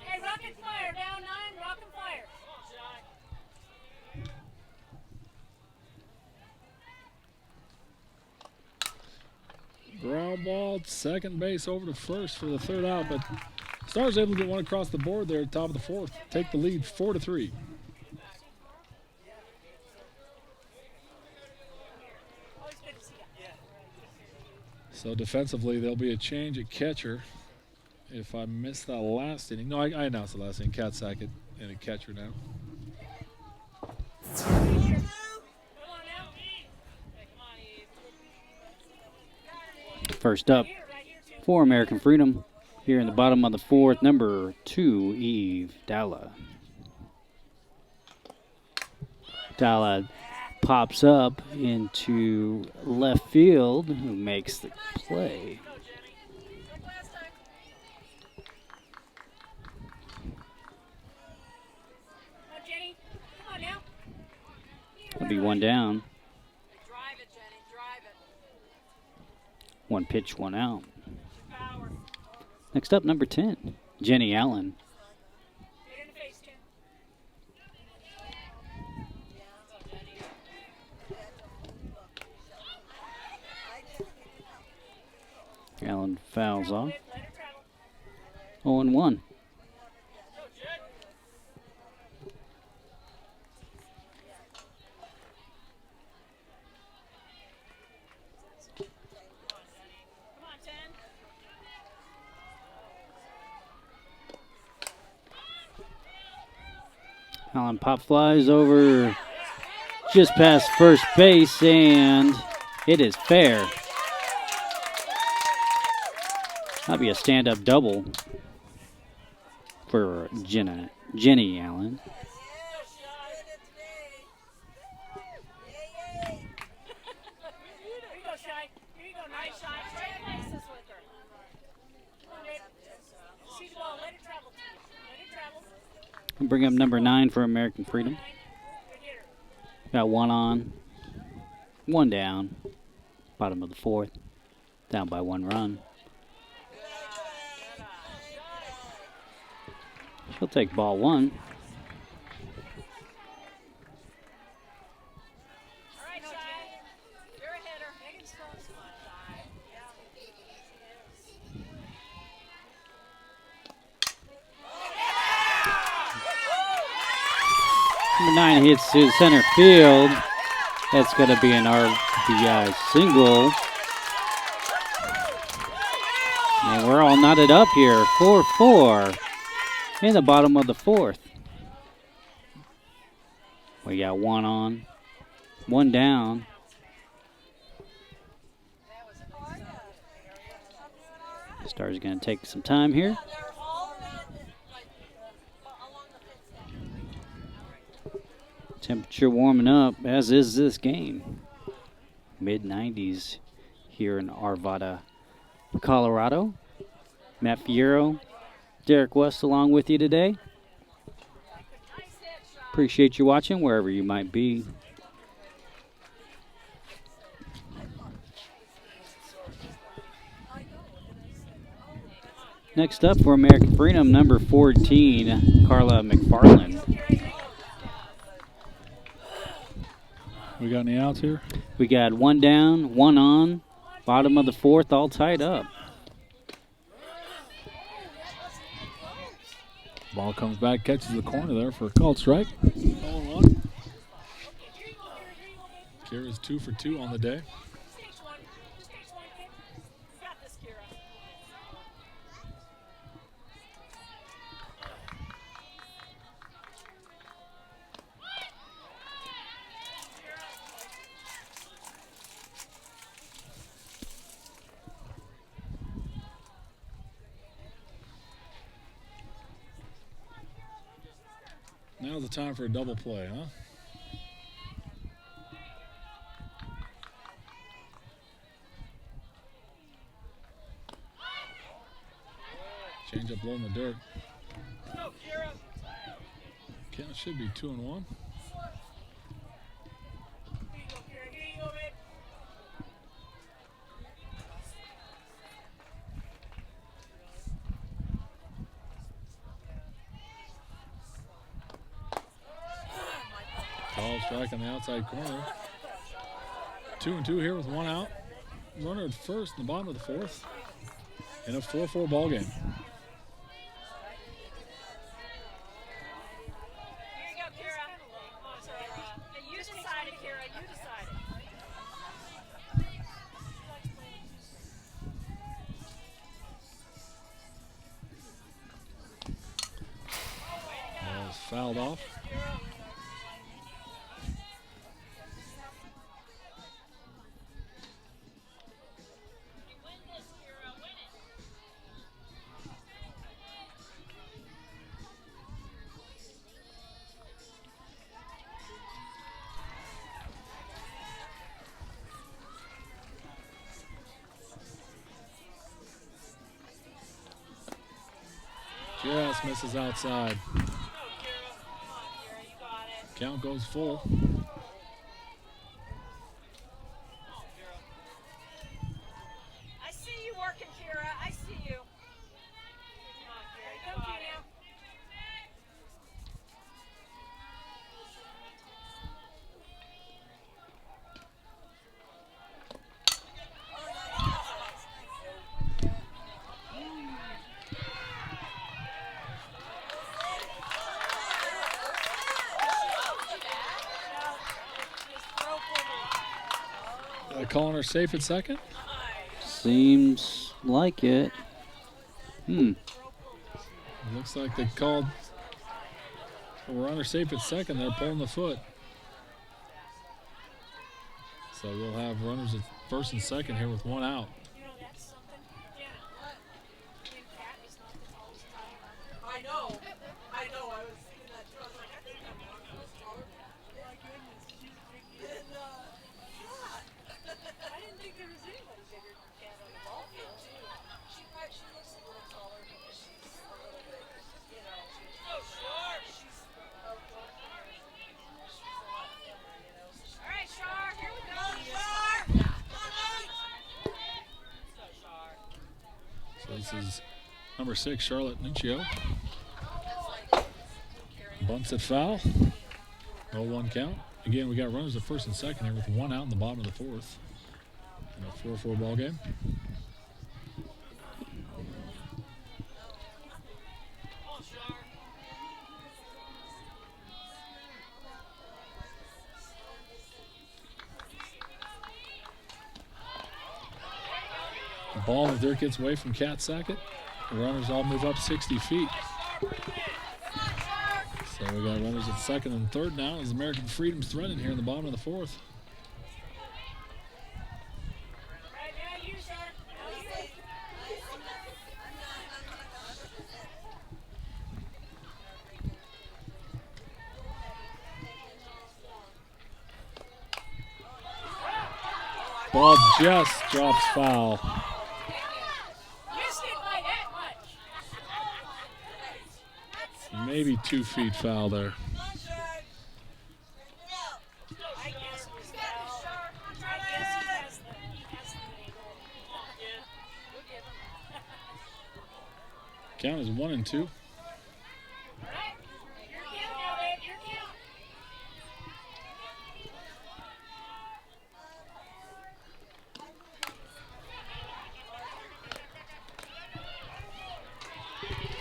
Hey, rocket fire, down 9, rocket fire. Ground ball, second base over to first for the 3rd out, but Stars able to get one across the board there at the top of the 4th. Take the lead 4-3. So defensively, there'll be a change at catcher. If I missed that last inning, no, I announced the last inning. Kat Sackett and a catcher now. First up for American Freedom here in the bottom of the fourth, number 2, Eve Dalla. Dalla pops up into left field, who makes the play. That'll be one down. Drive it, Jenny. Drive it. One pitch, one out. Next up, number 10, Jenny Allen. Get in the face, Tim. Allen fouls off. Let it travel. 0-1. Come on, 10. Allen pop flies over just past first base, and it is fair. That'll be a stand-up double for Jenny Allen. Here you go, Shy. Here you go, nice shot. Trade places with her. Come on, babe. See the ball. Let it travel. Let it travel. We'll bring up number 9 for American Freedom. Good hitter. Got one on, one down. Bottom of the fourth. Down by 1 run. She'll take ball 1. All right, Shy. You're a hitter. Make it slow. Come on, Shy. Number 9 hits to center field. That's going to be an RBI single. And we're all knotted up here. 4-4 in the bottom of the fourth. We got one on, one down. Stars going to take some time here. Temperature warming up, as is this game. Mid-90s here in Arvada, Colorado. Matt Fierro, Derek West along with you today. Appreciate you watching wherever you might be. Next up for American Freedom, number 14, Carla McFarland. We got any outs here? We got one down, one on, bottom of the fourth, all tied up. Ball comes back, catches the corner there for a called strike. 0-1. Kira's 2 for 2 on the day. Just one, kid. You got this, Kira. Now's the time for a double play, huh? Change up low in the dirt. Count should be 2-1. Here you go, Kira. Here you go, babe. Called strike on the outside corner. 2-2 here with one out. Runner at first in the bottom of the fourth. In a 4-4 ball game. Here you go, Kira. Come on, Kira. Yeah, you decided, Kira. You decided. fouled off. Just misses outside. Count goes full. I see you working, Kira. I see you. Come on, Kira. Come on now. Calling her safe at second. Seems like it. Looks like they called a runner safe at second. They're pulling the foot. So we'll have runners at first and second here with one out. You know, that's something. Jenna. Me and Kat is not always talking about. I know. I was thinking that too. I was like, I think I'm not going to start. My goodness, she's big. And, I didn't think there was anybody bigger than Kat on the ball field, too. she looks a little taller because she's a little bit, you know, she's so short. She's a lot younger, you know. So All right, Shar, here we go. So this is number 6, Charlotte Nuccio. Bunts at foul. 0-1 count. Again, we got runners at first and second here with one out in the bottom of the fourth. In a 4-4 ball game. The ball there gets away from Kat Sackett. The runners all move up 60 feet. So we got runners at second and third now as American Freedom's threatening here in the bottom of the fourth. Right now, you, sir. Now you. Ball just drops foul. Missed it by that much. Maybe 2 feet foul there. I guess it was foul. I guess he has the We'll give him. Count is 1 and 2. All right. Your count now, babe. Your count.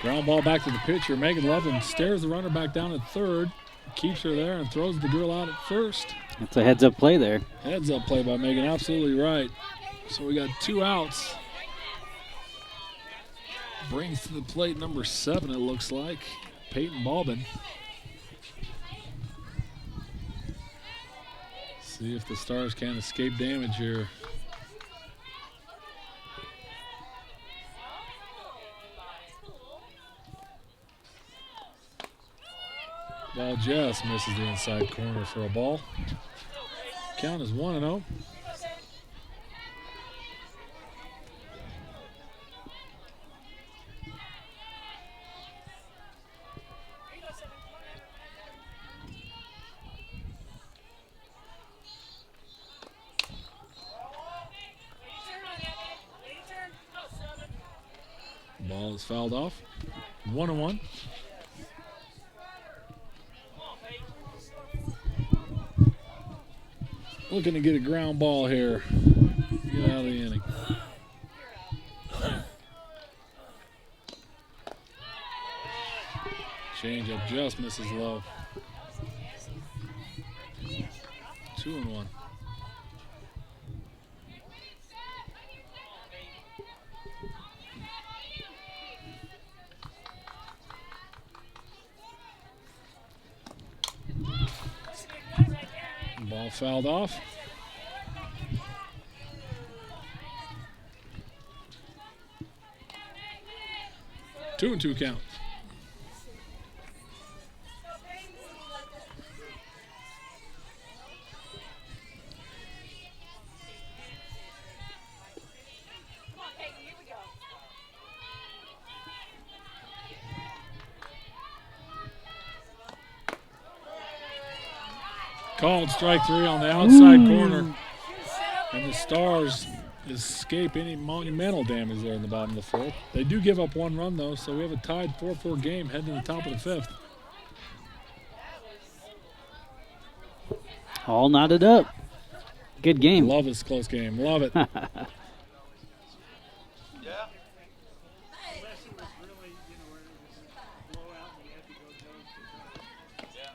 Ground ball back to the pitcher. Megan Lovin stares the runner back down at third, keeps her there, and throws the girl out at first. That's a heads-up play there. Heads up play by Megan, absolutely right. So we got 2 outs. Brings to the plate number 7, it looks like, Peyton Balbin. See if the Stars can escape damage here. Ball just misses the inside corner for a ball. Count is 1-0. Ball is fouled off. 1-1. Looking to get a ground ball here. Get out of the inning. Change up just misses low. 2-1. Ball fouled off. Two and two count. Called strike three on the outside corner. And the Stars escape any monumental damage there in the bottom of the fourth. They do give up one run, though, so we have a tied 4-4 game heading to the top of the fifth. All knotted up. Good game. Love this close game. Love it. Yeah. Lesson was really, where it was a blowout and we had to go down. Yeah.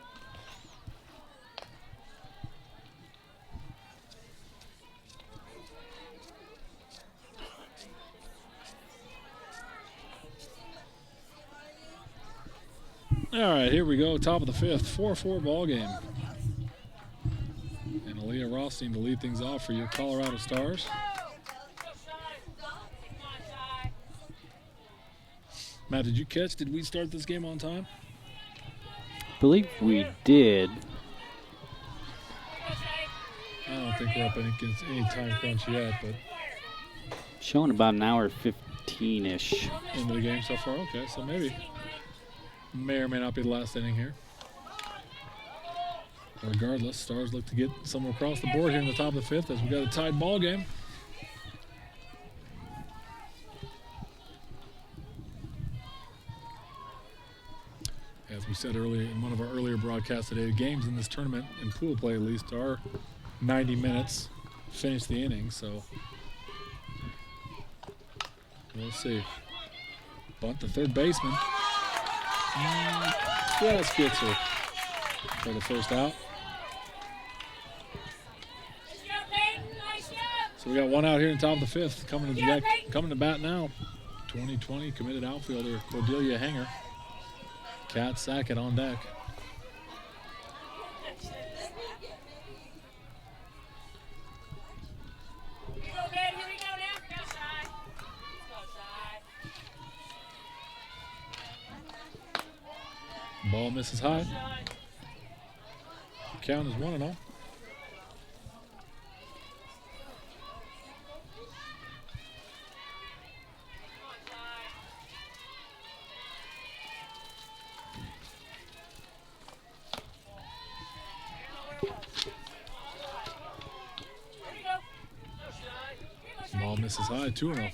All right, here we go. Top of the fifth. 4-4 ball game. And Aaliyah Rothstein to lead things off for your Colorado Stars. Matt, did you catch? Did we start this game on time? Believe we did. I don't think we're up against any time crunch yet, but Showing about an hour 15-ish. into the game so far. Okay, so maybe may or may not be the last inning here. Regardless, Stars look to get somewhere across the board here in the top of the fifth as we got a tied ball game. As we said earlier in one of our earlier broadcasts today, the games in this tournament, in pool play at least, are 90 minutes, finish the inning, so we'll see. Bunt the third baseman. Just gets her for the first out. So we got one out here in the top of the fifth. Coming to bat now. 2020 committed outfielder Cordelia Hanger. Kat Sackett on deck. Ball misses high. Count is 1-0. Ball misses high, 2-0.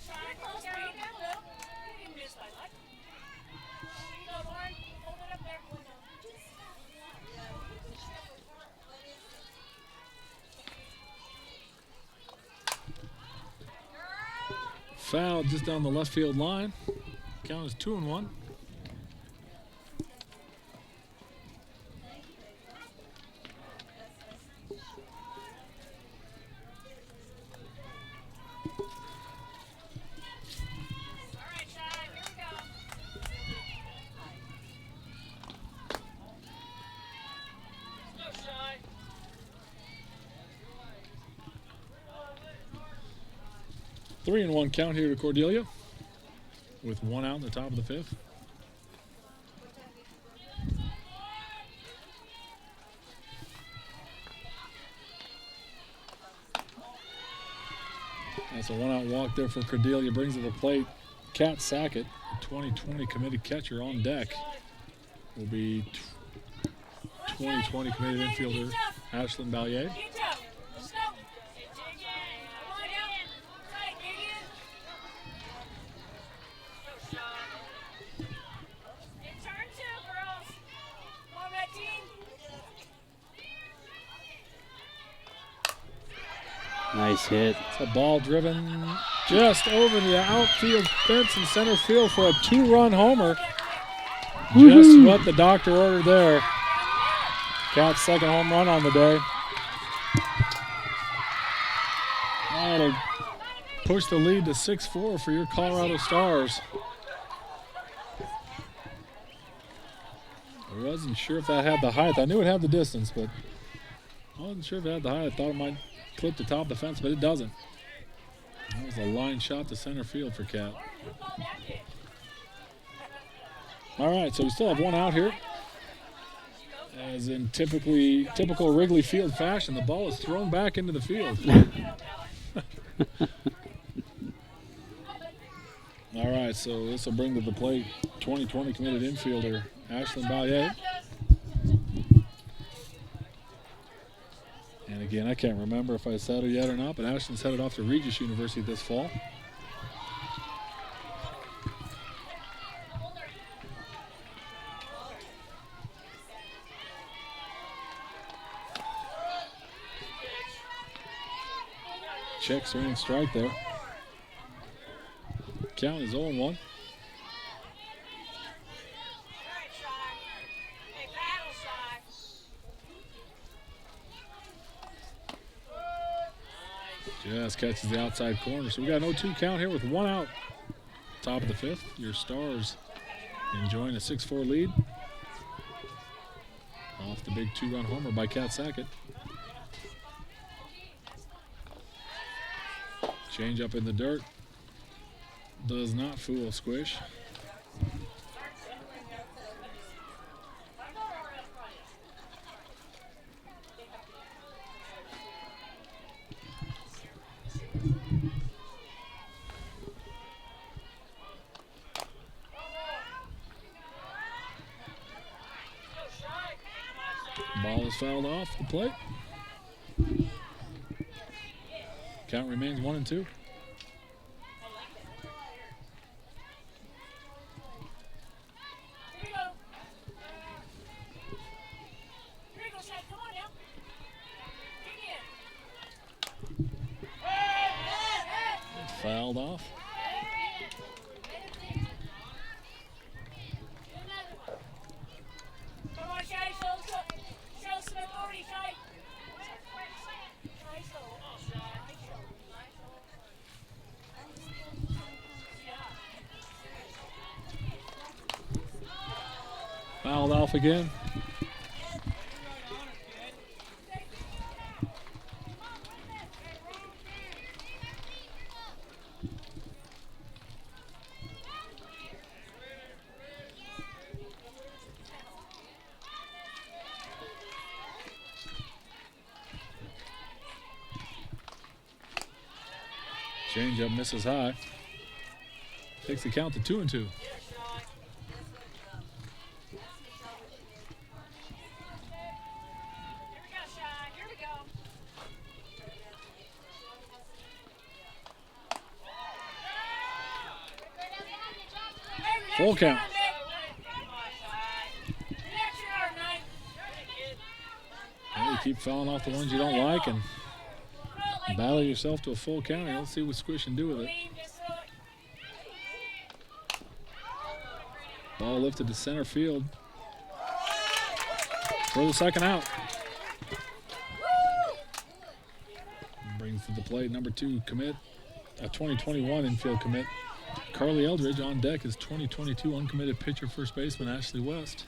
Foul just down the left field line. Count is 2-1. Three and one count here to Cordelia with one out in the top of the fifth. That's a one-out walk there for Cordelia. Brings to the plate Kat Sackett, 2020 committed catcher on deck. Will be 2020 committed infielder Ashlyn Ballier. Nice hit. It's a ball driven just over the outfield fence in center field for a two-run homer. Just what the doctor ordered there. Cat's second home run on the day. That'll push the lead to 6-4 for your Colorado Stars. I wasn't sure if that had the height. I knew it had the distance, but I wasn't sure if it had the height. I thought it might clip the top of the fence, but it doesn't. That was a line shot to center field for Kat. All right, so we still have one out here. As in typical Wrigley Field fashion, the ball is thrown back into the field. All right, so this will bring to the plate 2020 committed infielder Ashlyn Balliet. And again, I can't remember if I said it yet or not, but Ashlyn's headed off to Regis University this fall. Check, swing, strike there. Count is 0-1. Just catches the outside corner. So we got an 0-2 count here with one out. Top of the fifth. Your Stars enjoying a 6-4 lead. Off the big 2-run homer by Kat Sackett. Change up in the dirt. Does not fool Squish. Ball is fouled off the plate. Count remains 1-2. Here you go, Shaq. Come on now. Dig in. Fouled off. Come on, Shaq. Show some authority, Shaq. Fouled off again. Change up misses high. Takes the count to 2-2. Here we go, Shaq. Here we go. Full count. And you keep fouling off the ones you don't like and battle yourself to a full count. Let's see what Squish can do with it. Ball lifted to center field for the second out. Brings to the plate number 2 commit, a 2021 infield commit. Carly Eldridge. On deck is 2022 uncommitted pitcher first baseman Ashley West.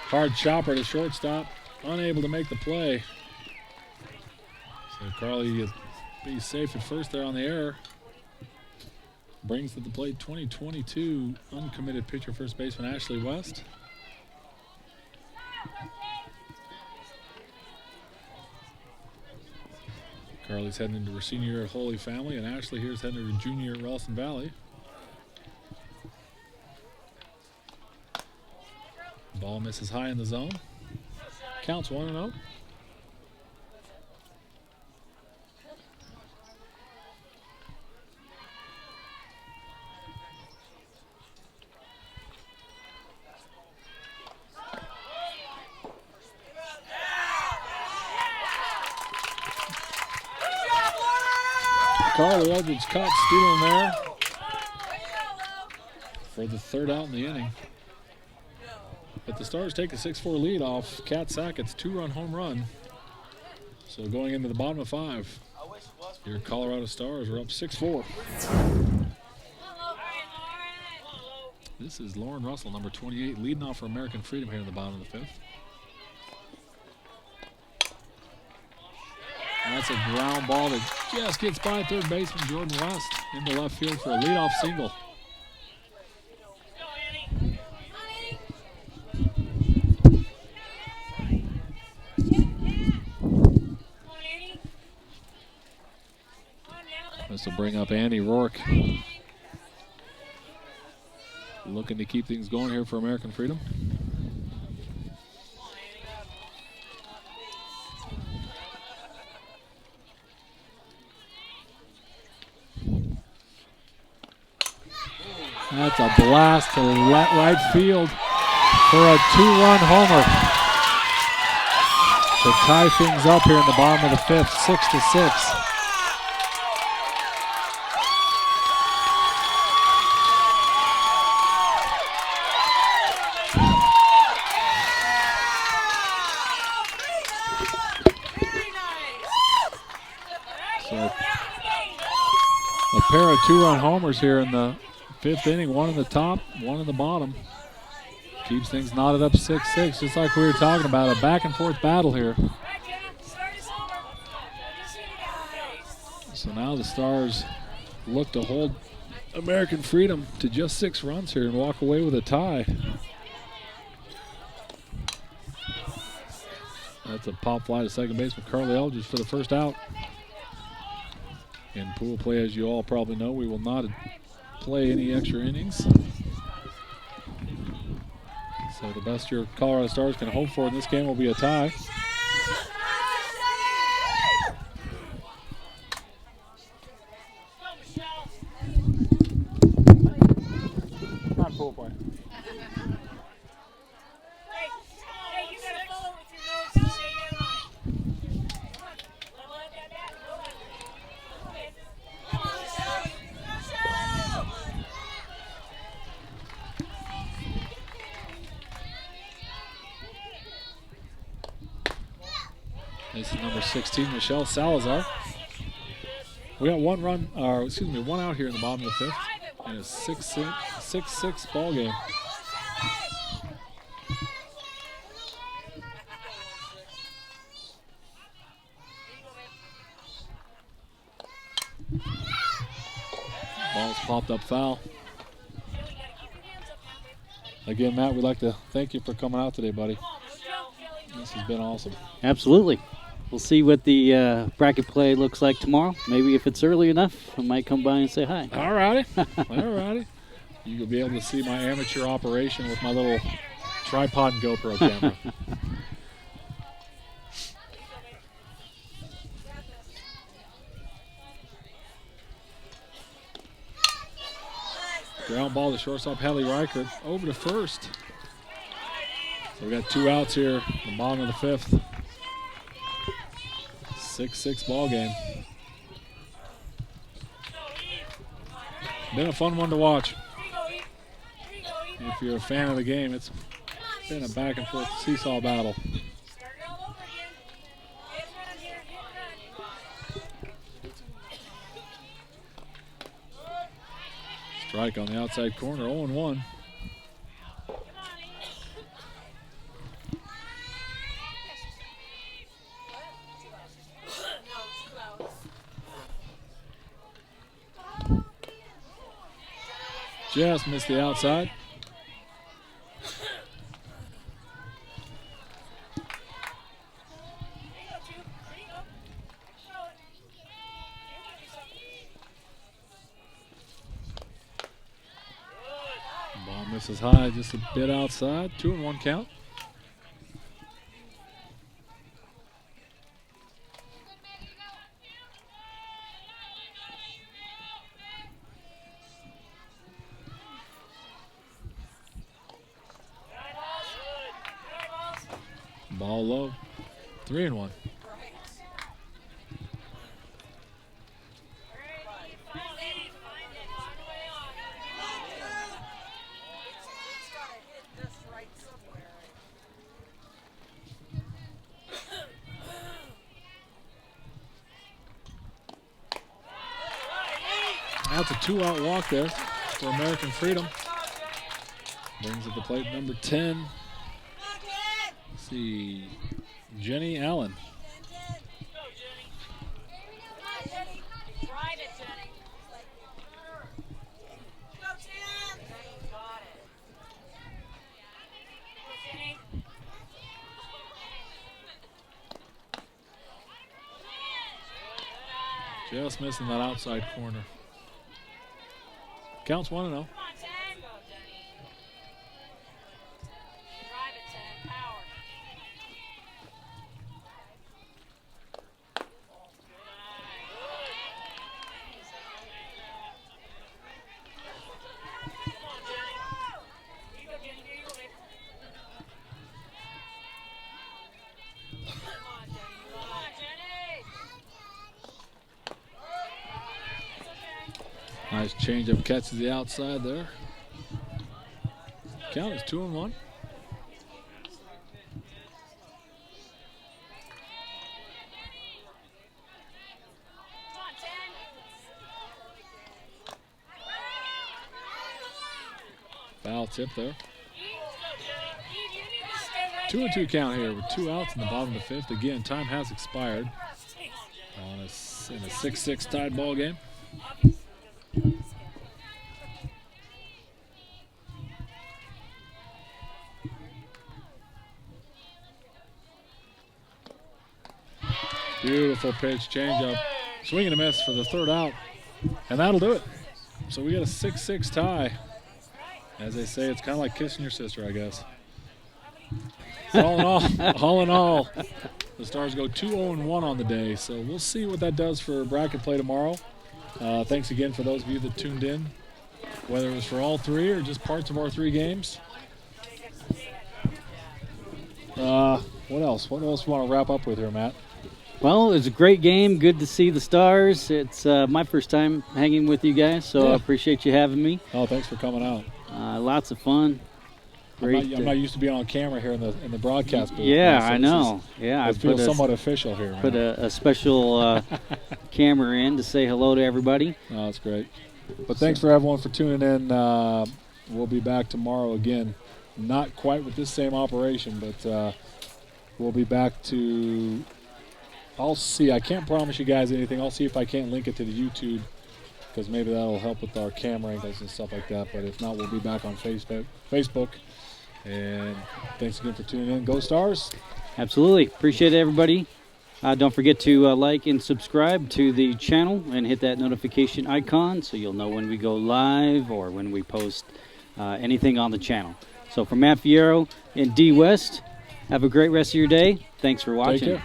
Hard chopper to shortstop, unable to make the play. So Carly be safe at first there on the error. Brings to the plate 2022 uncommitted pitcher first baseman Ashley West. Carly's heading into her senior year at Holy Family, and Ashley here is heading to her junior year at Ralston Valley. Ball misses high in the zone. Counts 1-0. Carly Eldridge caught stealing there for the third out in the inning. But the Stars take a 6-4 lead off Kat Sackett's 2-run home run. So going into the bottom of 5. Your Colorado Stars are up 6-4. This is Lauren Russell, number 28, leading off for American Freedom here in the bottom of the fifth. That's a ground ball that just gets by third baseman Jordan West into left field for a leadoff single. This will bring up Annie Rourke. Looking to keep things going here for American Freedom. That's a blast to right field for a 2-run homer to tie things up here in the bottom of the fifth, 6-6. A pair of 2-run homers here in the fifth inning, one in the top, one in the bottom. Keeps things knotted up 6-6, just like we were talking about, a back and forth battle here. So now the Stars look to hold American Freedom to just 6 runs here and walk away with a tie. That's a pop fly to second baseman Carly Eldridge for the first out. In pool play, as you all probably know, we will not play any extra innings. So the best your Colorado Stars can hope for in this game will be a tie. Not pool play. Hey, you gotta follow with your nose and say you're on it. Come on, let that This is number 16, Michelle Salazar. We got one out here in the bottom of the fifth, and a 6-6 ball game. Ball's popped up foul. Again, Matt, we'd like to thank you for coming out today, buddy. This has been awesome. Absolutely. We'll see what the bracket play looks like tomorrow. Maybe if it's early enough, I might come by and say hi. All righty. All righty. You'll be able to see my amateur operation with my little tripod and GoPro camera. Ground ball to shortstop Hallie Riker over to first. So we got 2 outs here in the bottom of the fifth. 6-6 ball game. Been a fun one to watch. If you're a fan of the game, it's been a back and forth seesaw battle. Strike on the outside corner, 0-1. Just missed the outside. Ball misses high, just a bit outside. 2-1 count. Ball low. 3-1. that's a 2-out walk there for American Freedom. Brings it to plate number 10. Let's see, Jenny Allen. Drive it, Jenny. Go, Tim. Got it. Jenny. Just missing that outside corner. Counts 1-0. Come on, Ten. Go, Jenny. Drive it, Tim. Power. Here you go, Jenny. Here you go, baby. Come on, Jenny. Come on, Jenny. Nice changeup catches the outside there. Count is 2-1. Come on, Ten. Foul tip there. Eve, you need to stay right 2-2 count here with 2 outs in the bottom of the 5th. Again, time has expired in a 6-6 tied ball game. Beautiful pitch, changeup, swing and a miss for the 3rd out, and that'll do it. So we got a 6-6 tie. As they say, it's kind of like kissing your sister, I guess. So all in all, the Stars go 2-0-1 on the day. So we'll see what that does for bracket play tomorrow. Thanks again for those of you that tuned in, whether it was for all 3 or just parts of our 3 games. What else? What else do you want to wrap up with here, Matt? Well, it was a great game. Good to see the Stars. It's my first time hanging with you guys, so Yeah. I appreciate you having me. Oh, thanks for coming out. Lots of fun. Great. I'm not used to being on camera here in the broadcast booth. Yeah, so I this know. I feel somewhat official here. Man. Put a special camera in to say hello to everybody. Oh, that's great. But thanks for everyone for tuning in. We'll be back tomorrow again. Not quite with this same operation, but we'll be back to. I'll see. I can't promise you guys anything. I'll see if I can't link it to the YouTube, because maybe that'll help with our camera angles and stuff like that. But if not, we'll be back on Facebook. And thanks again for tuning in. Go Stars! Absolutely. Appreciate it, everybody. Don't forget to like and subscribe to the channel and hit that notification icon so you'll know when we go live or when we post anything on the channel. So for Matt Fierro and D West, have a great rest of your day. Thanks for watching. Take care.